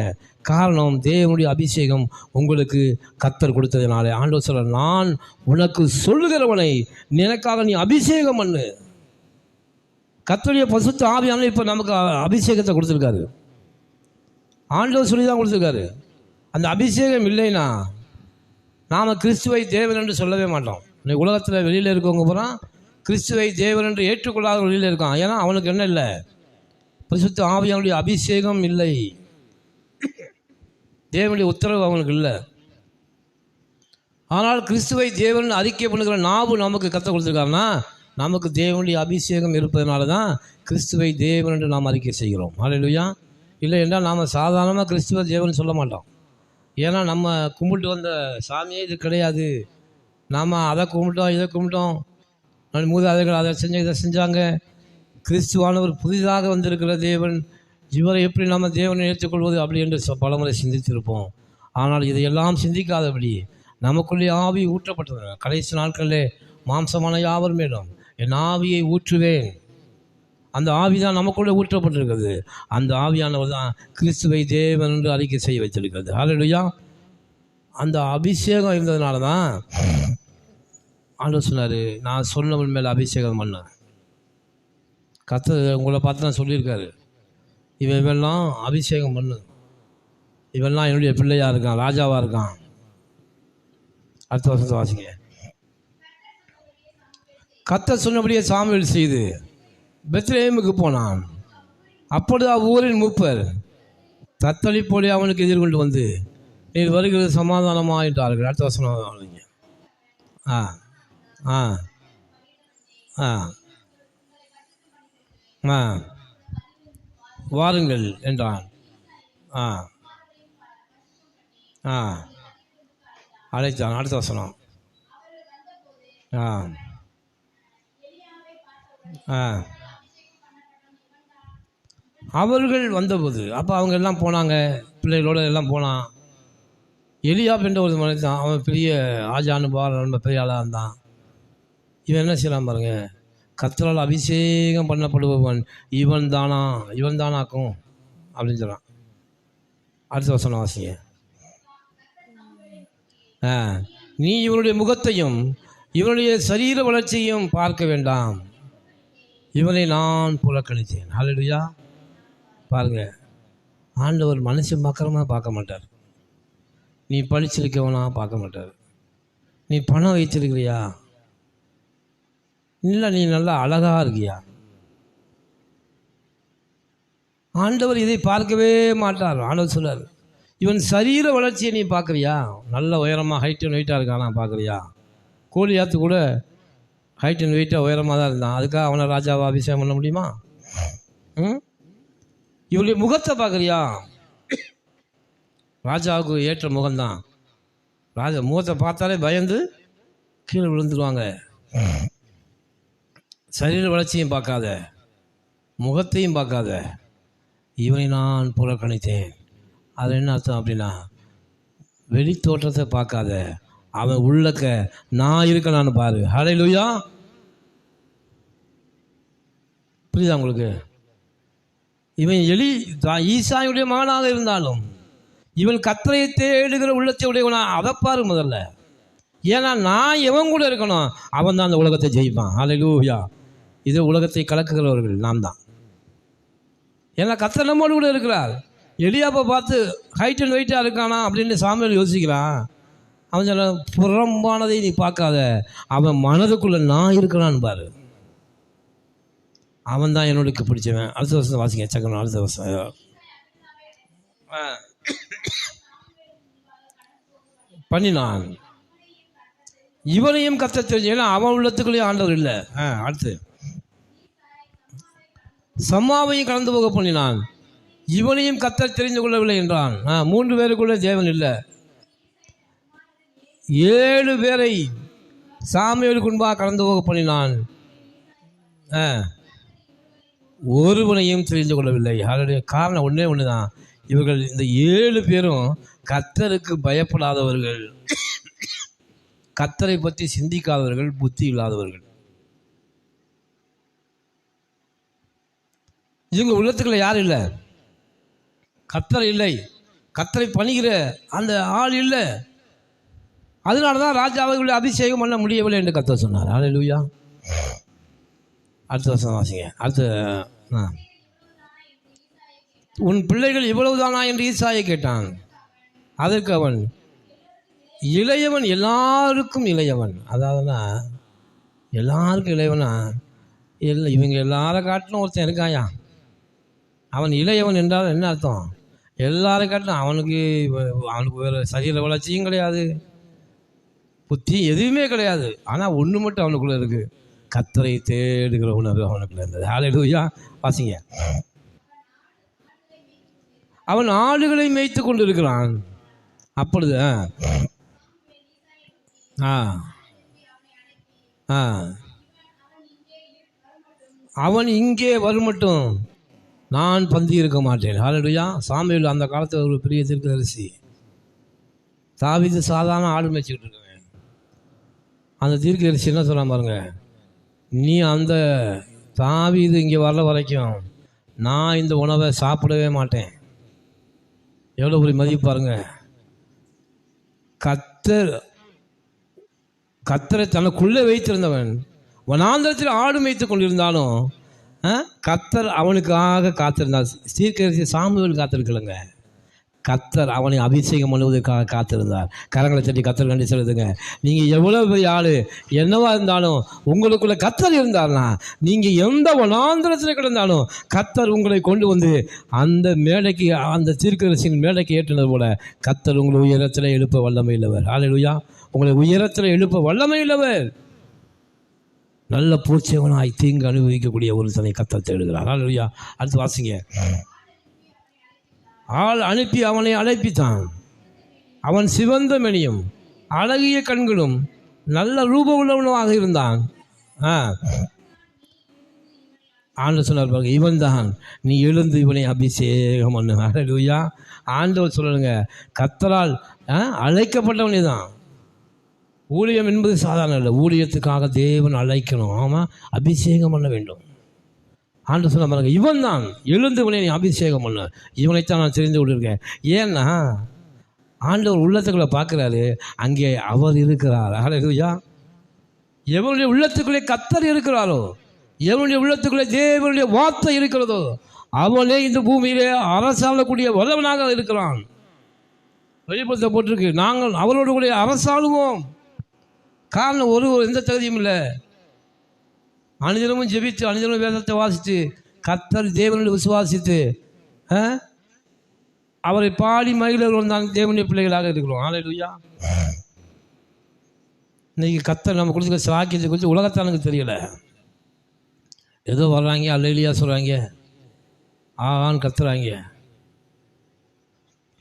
காரணம், தேவனுடைய அபிஷேகம் உங்களுக்கு கர்த்தர் கொடுத்ததுனால. ஆண்டவர் சொல்ற, நான் உனக்கு சொல்லுகிறவனை எனக்காக நீ அபிஷேகம் பண்ணு. கர்த்தருடைய பரிசுத்த ஆவியானவர் இப்போ நமக்கு அபிஷேகத்தை கொடுத்துருக்காரு. ஆண்டவர் சொல்லி தான் கொடுத்துருக்காரு. அந்த அபிஷேகம் இல்லைன்னா நாம் கிறிஸ்துவை தேவன் என்று சொல்லவே மாட்டோம். இன்னைக்கு உலகத்தில் வெளியில் இருக்கவங்க போகிறான், கிறிஸ்துவை தேவன் என்று ஏற்றுக்கொள்ளாத வெளியில் இருக்கான். ஏன்னா அவனுக்கு என்ன இல்லை? பரிசுத்த ஆவியானுடைய அபிஷேகம் இல்லை, தேவனுடைய உத்தரவு அவனுக்கு இல்லை. ஆனால் கிறிஸ்துவை தேவன் அறிக்கை பண்ணுகிற நாவு நமக்கு கற்றுக் கொடுத்துருக்காருன்னா நமக்கு தேவனுடைய அபிஷேகம் இருப்பதனால தான் கிறிஸ்துவை தேவன் என்று நாம் அறிக்கை செய்கிறோம். அல்லேலூயா. இல்லை என்றால் நாம் சாதாரணமாக கிறிஸ்துவ தேவன் சொல்ல மாட்டோம். ஏன்னா நம்ம கும்பிட்டு வந்த சாமியே இது கிடையாது. நாம் அதை கும்பிட்டோம், இதை கும்பிட்டோம், மூதாதைகள் அதை செஞ்ச இதை செஞ்சாங்க. கிறிஸ்துவானவர் புதிதாக வந்திருக்கிற தேவன், இவரை எப்படி நாம் தேவனை ஏற்றுக்கொள்வது அப்படி என்று பலமுறை சிந்தித்திருப்போம். ஆனால் இதையெல்லாம் சிந்திக்காதபடி நமக்குள்ளே ஆவி ஊற்றப்பட்டது. கடைசி நாட்களிலே மாம்சமான யாவர் மேலும் என் ஆவியை ஊற்றுவேன். அந்த ஆவி தான் நமக்குள்ளே ஊற்றப்பட்டிருக்கிறது. அந்த ஆவியானவர் தான் கிறிஸ்துவை தேவன் என்று அறிக்கை செய்ய வைத்திருக்கிறது. அல்லேலூயா. அந்த அபிஷேகம் இருந்ததுனால தான் ஆண்டவர் சொன்னார், நான் சொன்னவன் மேலே அபிஷேகம் பண்ணேன். கர்த்தர் உங்களை பார்த்து நான் சொல்லியிருக்காரு, இவெல்லாம் அபிஷேகம் பண்ணு, இவெல்லாம் என்னுடைய பிள்ளையாக இருக்கான், ராஜாவாக இருக்கான். அடுத்த வருஷத்தை வாசிங்க. கர்த்தர் சொன்னபடியே சாமுவேல் செய்து பெத்லெகேமுக்கு போனான். அப்பொழுது அவ்வூரின் மூப்பர் தத்தளிப்போலே அவனுக்கு எதிர்கொண்டு வந்து, நீர் வருகிறது சமாதானமாக என்றார்கள். அடுத்த வருஷம் ஆ ஆ ஆ ஆ வாருங்கள் என்றான். ஆ ஆ அழைத்தான். அடுத்த வசனம். ஆ ஆ அவர்கள் வந்தபோது அப்போ அவங்க எல்லாம் போனாங்க, பிள்ளைகளோடு எல்லாம் போனான். எலியாப் என்ற ஒரு மனிதன், அவன் பெரிய ஆஜானுபார், ரொம்ப பெரிய ஆளாக இருந்தான். இவன் என்ன செய்யலாம் பாருங்க, கர்த்தரால் அபிஷேகம் பண்ணப்படுபவன் இவன் தானாக்கும் அப்படின்னு சொல்கிறான். அடுத்த வசனம் வாசிங்க. நீ இவனுடைய முகத்தையும் இவனுடைய சரீர வளர்ச்சியையும் பார்க்க வேண்டாம், இவனை நான் புறக்கணித்தேன். ஹல்லேலூயா. பாருங்க, ஆண்டவர் மனுஷன் மக்கரமாக பார்க்க மாட்டார். நீ படிச்சிருக்கவனா பார்க்க மாட்டார். நீ பணம் வைத்திருக்கிறியா, இல்லை நீ நல்லா அழகாக இருக்கியா, ஆண்டவர் இதை பார்க்கவே மாட்டார். ஆண்டவர் சொல்றார், இவன் சரீர வளர்ச்சியை நீ பார்க்குறியா, நல்ல உயரமாக ஹைட் அண்ட் வெயிட்டாக இருக்கானா பார்க்குறியா. கோலியாத்து கூட ஹைட் அண்ட் வெயிட்டாக உயரமாக தான் இருந்தான், அதுக்காக அவனை ராஜாவை அபிஷேகம் பண்ண முடியுமா? இவனுடைய முகத்தை பார்க்குறியா, ராஜாவுக்கு ஏற்ற முகம்தான். ராஜா முகத்தை பார்த்தாலே பயந்து கீழே விழுந்துருவாங்க. சரீர வளர்ச்சியும் பார்க்காத, முகத்தையும் பார்க்காத, இவனை நான் புறக்கணித்தேன். அது என்ன அர்த்தம் அப்படின்னா, வெளி தோற்றத்தை பார்க்காத, அவன் உள்ளக்க நான் இருக்கனான்னு பாரு. ஹல்லேலூயா. புரியுதா உங்களுக்கு? இவன் ஈசாயுடைய மகனாக இருந்தாலும் இவன் கர்த்தரை தேடுகிற உள்ளத்தை உடையவனா, அதை பாரு முதல்ல. ஏன்னா நான் எவன் கூட இருக்கணும், அவன் தான் அந்த உலகத்தை ஜெயிப்பான். ஹல்லேலூயா. இது உலகத்தை கலக்குகிறவர்கள் நாம் தான். ஏன்னா கர்த்தர் நம்மோடு கூட இருக்கிறார். எலியாப்பை பார்த்து ஹைட் அண்ட் வெயிட்டாக இருக்கானா அப்படின்னு சாமுவேல் யோசிக்கிறான். அவன் சொல்ல, புறம்பானதை நீ பார்க்காத, அவன் மனதுக்குள்ளே நான் இருக்கிறான்னு பாரு, அவன் தான் என்னோட பிடிச்சவன். அடுத்த வருஷம் வாசிங்க சக்கரம். அடுத்த வருஷம் பண்ணினான், இவனையும் கர்த்தர் தெரிஞ்சு, ஏன்னா அவன் உள்ளத்துக்குள்ளேயும் ஆண்டவர் இல்லை. அடுத்து சம்மாவையும் கடந்து போக பண்ணினான், இவனையும் கர்த்தர் தெரிந்து கொள்ளவில்லை என்றான். 3 பேருக்குள்ள தேவன் இல்லை. 7 பேரை சாமுவேலுக்கு முன்பாக கடந்து போக பண்ணினான், ஒருவனையும் தெரிந்து கொள்ளவில்லை. அதனுடைய காரணம் ஒன்று தான், இவர்கள் இந்த 7 பேரும் கர்த்தருக்கு பயப்படாதவர்கள், கர்த்தரை பற்றி சிந்திக்காதவர்கள், புத்தி இல்லாதவர்கள். இவங்க உள்ளத்துக்குள்ள யாரும் இல்லை, கர்த்தர் இல்லை, கர்த்தரை பணிகிற அந்த ஆள் இல்லை. அதனால தான் ராஜாவை அபிஷேகம் பண்ண முடியவில்லை என்று கர்த்தர் சொன்னார். ஹல்லேலூயா. அடுத்த வருஷம் வாசிங்க. அடுத்த உன் பிள்ளைகள் இவ்வளவுதானா என்று ஈசாயை கேட்டான். அதற்கு அவன், இளையவன் எல்லாருக்கும் இளையவன். அதாவதுனா எல்லாருக்கும் இளையவனா இல்லை, இவங்க எல்லாரும் காட்டிலும் ஒருத்தன் இருக்காயா. அவன் இளையவன் என்றால் என்ன அர்த்தம்? எல்லாரும் காட்டிலும் அவனுக்கு வேறு சரீர வளர்ச்சியும் கிடையாது, புத்தி எதுவுமே கிடையாது. ஆனால் ஒன்று மட்டும் அவனுக்குள்ளே இருக்குது, கர்த்தரை தேடுகிற உணர்வு அவனுக்குள்ள இருந்தது. ஹல்லேலூயா. வாசிங்க. அவன் ஆடுகளை மேய்த்து கொண்டு இருக்கிறான். அப்பொழுது அவன் இங்கே வரும் மட்டும் நான் பந்தி இருக்க மாட்டேன். ஹல்லேலூயா. சாமுவேல் அந்த காலத்தில் ஒரு பெரிய தீர்க்கதரிசி. தாவீது சாதாரண ஆடு மேய்ச்சிக்கிட்டு இருக்கேன். அந்த தீர்க்கதரிசி என்ன சொல்ல பாருங்க, நீ அந்த தாவீது இங்கே வர்ற வரைக்கும் நான் இந்த உணவை சாப்பிடவே மாட்டேன். எவ்வளோ ஒரு மதிப்பு பாருங்க. கர்த்தரை தனக்குள்ளே வைத்திருந்தவன் வனாந்தரத்தில் ஆடு மேய்த்து கொண்டிருந்தாலும் கர்த்தர் அவனுக்காக காத்திருந்தார். தீர்க்கதரிசி சாமுவேல் காத்திருக்கலைங்க, கர்த்தர் அவனை அபிஷேகம் பண்ணுவதற்காக காத்திருந்தார். கரங்களை தட்டி கர்த்தர் கண்டு சொல்லுதுங்க, நீங்கள் எவ்வளோ பெரிய ஆள் என்னவா இருந்தாலும் உங்களுக்குள்ள கர்த்தர் இருந்தார்னா, நீங்கள் எந்த வனாந்தரத்தில் கிடந்தாலும் கர்த்தர் உங்களை கொண்டு வந்து அந்த மேடைக்கு, அந்த தீர்க்கதரிசியின் மேடைக்கு ஏற்றினது போல கர்த்தர் உங்களை உயரத்தில் எழுப்ப வல்லமை இல்லவர். ஹல்லேலூயா. உங்களை உயரத்தில் எழுப்ப வல்லமை இல்லவர். நல்ல பூச்சியவனாய் தீங்கு அனுபவிக்கக்கூடிய ஒரு தன்னை கர்த்தர் தேடுகிறார். ஹல்லேலூயா. அடுத்து வாசிங்க. ஆள் அனுப்பி அவனை அழைப்பித்தான். அவன் சிவந்த மணியும் அழகிய கண்களும் நல்ல ரூப உள்ளவனாக இருந்தான். ஆண்டவர் சொன்னார் பாருங்க, இவன் தான், நீ எழுந்து இவனை அபிஷேகம் பண்ணு. ஹல்லேலூயா. ஆண்டவர் சொல்லணுங்க, கர்த்தரால் அழைக்கப்பட்டவனே தான். ஊழியம் என்பது சாதாரண இல்லை, ஊழியத்துக்காக தேவன் அழைக்கணும். ஆமாம், அபிஷேகம் பண்ண வேண்டும். ஆண்டவர் சொன்ன பாருங்க, இவன் தான், எழுந்து இவனை நீ அபிஷேகம் பண்ணு. இவனைத்தான் நான் தெரிந்து கொண்டிருக்கேன். ஏன்னா ஆண்டவர் உள்ளத்துக்குள்ளே பார்க்குறாரு, அங்கே அவர் இருக்கிறார். ஹல்லேலூயா. எவனுடைய உள்ளத்துக்குள்ளே கர்த்தர் இருக்கிறாரோ, எவனுடைய உள்ளத்துக்குள்ளே தேவனுடைய வார்த்தை இருக்கிறதோ, அவனே இந்த பூமியிலே அரசாளக்கூடிய வல்லவனாக இருக்கிறான். வெளிப்படுத்த போட்டிருக்கு, நாங்கள் அவரோடு கூட அரசாளுவோம். காரணம், எந்த தகுதியும் இல்லை. அனுதினமும் ஜெபித்து, அனுதினமும் வேதத்தை வாசித்து, கர்த்தர் தேவனுடைய விசுவாசித்து அவரை பாடி மகிழ்கிறவர்கள் தான் தேவனுடைய பிள்ளைகளாக இருக்கிறோம். ஹல்லேலூயா. இன்றைக்கி கர்த்தர் நம்ம கொடுத்துருக்க சாக்கியத்தை குறித்து உலகத்தானுக்கு தெரியலை. ஏதோ வர்றாங்க, அல்லேலூயா சொல்கிறாங்க, ஆகான்னு கத்துறாங்க.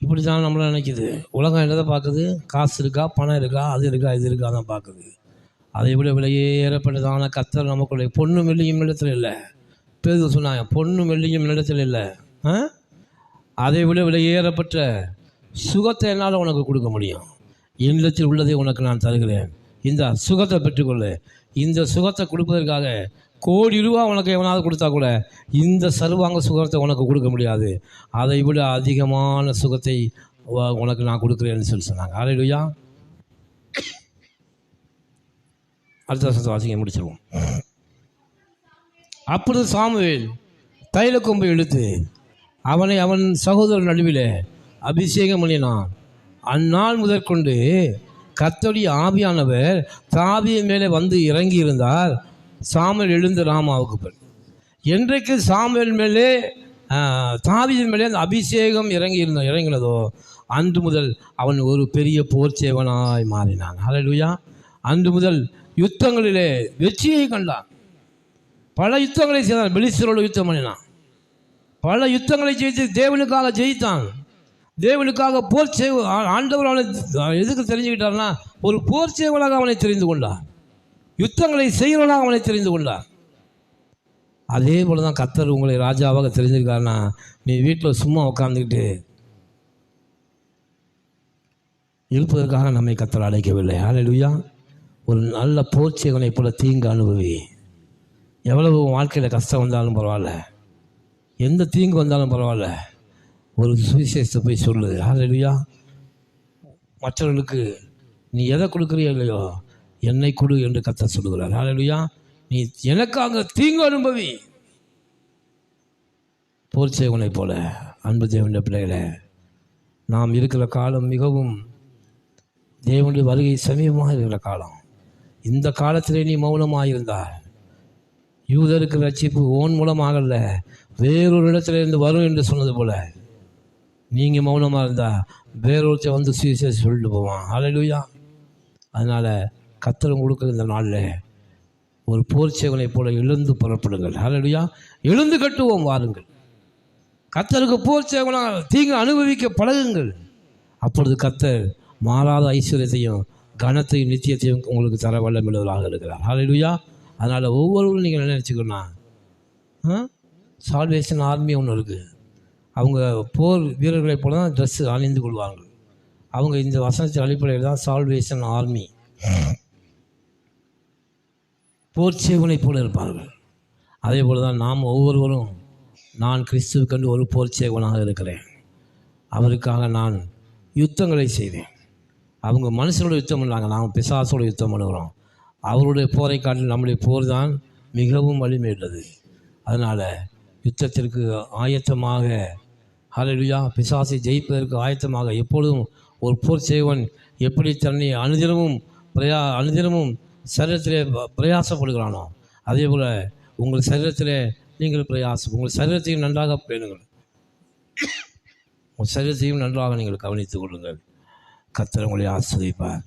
இப்படி தான் நம்மளை நினைக்குது. உலகம் என்னதான் பார்க்குது? காசு இருக்கா, பணம் இருக்கா, அது இருக்கா, இது இருக்கா தான் பார்க்குது. அதை விட விலையேறப்பட்டதான கர்த்தர் நமக்குள்ளே பொண்ணும் வெள்ளியும் இடத்துல இல்லை. பேது சொன்னாங்க, பொண்ணும் வெள்ளியும் இடத்துல இல்லை, அதை விட விலையேறப்பட்ட சுகத்தை என்னால் உனக்கு கொடுக்க முடியும். என்னிடத்தில் உள்ளதை உனக்கு நான் தருகிறேன், இந்த சுகத்தை பெற்றுக்கொள்ளு. இந்த சுகத்தை கொடுப்பதற்காக கோடி ரூபா உனக்கு எவனாவது கொடுத்தா கூட இந்த சர்வாங்க சுகத்தை உனக்கு கொடுக்க முடியாது. அதை விட அதிகமான சுகத்தை உனக்கு நான் கொடுக்குறேன்னு சொன்னாங்க. ஹல்லேலூயா. அடுத்த வருஷத்தை வாசிக்க முடிச்சிருவோம். அப்பொழுது சாமுவேல் தைல கொம்பை இழுத்து அவனை அவன் சகோதரர் நடுவிலே அபிஷேகம் பண்ணினான். அந்நாள் முதற்கொண்டு கர்த்தருடைய ஆவியானவர் தாவீதின் மேலே வந்து இறங்கி இருந்தார். சாமுவேல் எழுந்து ராமாவுக்கு போய், என்றைக்கு சாமுவேல் மேலே தாவீதின் மேலே அந்த அபிஷேகம் இறங்கினதோ அன்று முதல் அவன் ஒரு பெரிய போர் சேவனாய் மாறினான். ஹல்லேலூயா. அன்று முதல் யுத்தங்களிலே வெற்றியை கண்டான். பல யுத்தங்களை செய்தான். பெலிஸ்தரோடு யுத்தம் பண்ணினான். பல யுத்தங்களை ஜெயித்து தேவனுக்காக ஜெயித்தான். தேவனுக்காக போர் செய்வ ஆண்டவர் அவனை எதுக்கு தெரிஞ்சுக்கிட்டார்னா, ஒரு போர் சேவனாக அவனை தெரிந்து கொண்டார். யுத்தங்களை செய்கிறவனாக அவனை தெரிந்து கொண்டார். அதே போல தான் கர்த்தர் உங்களை ராஜாவாக தெரிஞ்சிருக்காருன்னா, நீ வீட்டில் சும்மா உட்காந்துக்கிட்டு இருப்பதற்காக நம்மை கர்த்தர் அழைக்கவில்லை. ஹல்லேலூயா. ஒரு நல்ல போர் சேவனை போல தீங்கு அனுபவி. எவ்வளவு வாழ்க்கையில் கஷ்டம் வந்தாலும் பரவாயில்ல, எந்த தீங்கு வந்தாலும் பரவாயில்ல, ஒரு சுவிசேஷத்தை போய் சொல்லு. ஹல்லேலூயா. மற்றவர்களுக்கு நீ எதை கொடுக்குறியோ இல்லையோ, என்னை கொடு என்று கர்த்தர் சொல்லுகிறார். ஹல்லேலூயா. நீ எனக்காக தீங்கு அனுபவி. போர் சேவனை போல. அன்பு தேவனுடைய பிள்ளைகளே, நாம் இருக்கிற காலம் மிகவும் தேவனுடைய வருகை சமீபமாக இருக்கிற காலம். இந்த காலத்திலே நீ மௌனமாக இருந்தால் யூதருக்கு ரட்சிப்பு ஓன் மூலமாக அல்ல, வேறொரு இடத்திலிருந்து வரும் என்று சொன்னது போல நீங்கள் மௌனமாக இருந்தால் வேறொருத்தர் வந்து சுவிசேஷம் சொல்லிட்டு போவான். ஹல்லேலூயா. அதனால் கர்த்தர் கொடுக்குற இந்த நாளில் ஒரு போர் சேவனை போல எழுந்து புறப்படுங்கள். ஹல்லேலூயா. எழுந்து கட்டுவோம் வாருங்கள். கர்த்தருக்கு போர் சேவனாக தீங்கு அனுபவிக்க பழகுங்கள். அப்பொழுது கர்த்தர் மாறாத ஐஸ்வர்யத்தையும் கனத்தையும் நித்தியத்தையும் உங்களுக்கு தர வல்லமையுள்ளவராக இருக்கிறார். ஹல்லேலூயா. அதனால் ஒவ்வொருவரும் நீங்கள் என்ன நினச்சிக்கணும்னா, சால்வேஷன் ஆர்மி ஒன்று இருக்குது. அவங்க போர் வீரர்களை போல தான் ட்ரெஸ்ஸு அணிந்து கொள்வார்கள். அவங்க இந்த வசனத்தின் அடிப்படையில் தான் சால்வேஷன் ஆர்மி, போர் சேவனை போல இருப்பார்கள். அதே போல் தான் நாம் ஒவ்வொருவரும், நான் கிறிஸ்துவுக்கென்று ஒரு போர் சேவனாக இருக்கிறேன், அவருக்காக நான் யுத்தங்களை செய்வேன். அவங்க மனுஷனோட யுத்தம் பண்ணாங்க, நாம் பிசாசோட யுத்தம் பண்ணுகிறோம். அவருடைய போரை காட்டில் நம்முடைய போர் தான் மிகவும் வலிமையுள்ளது. அதனால் யுத்தத்திற்கு ஆயத்தமாக, ஹல்லேலூயா, பிசாசை ஜெயிப்பதற்கு ஆயத்தமாக எப்பொழுதும் ஒரு போர் சேவன் எப்படி தன்னை அனுதினமும் சரீரத்திலே பிரயாசப்படுகிறானோ, அதே போல் உங்கள் சரீரத்திலே நீங்கள் உங்கள் சரீரத்தையும் நன்றாக பேணுங்கள். உங்கள் சரீரத்தையும் நன்றாக நீங்கள் கவனித்துக் கொள்ளுங்கள். கர்த்தர் உங்களை ஆசீர்வதிப்பார்.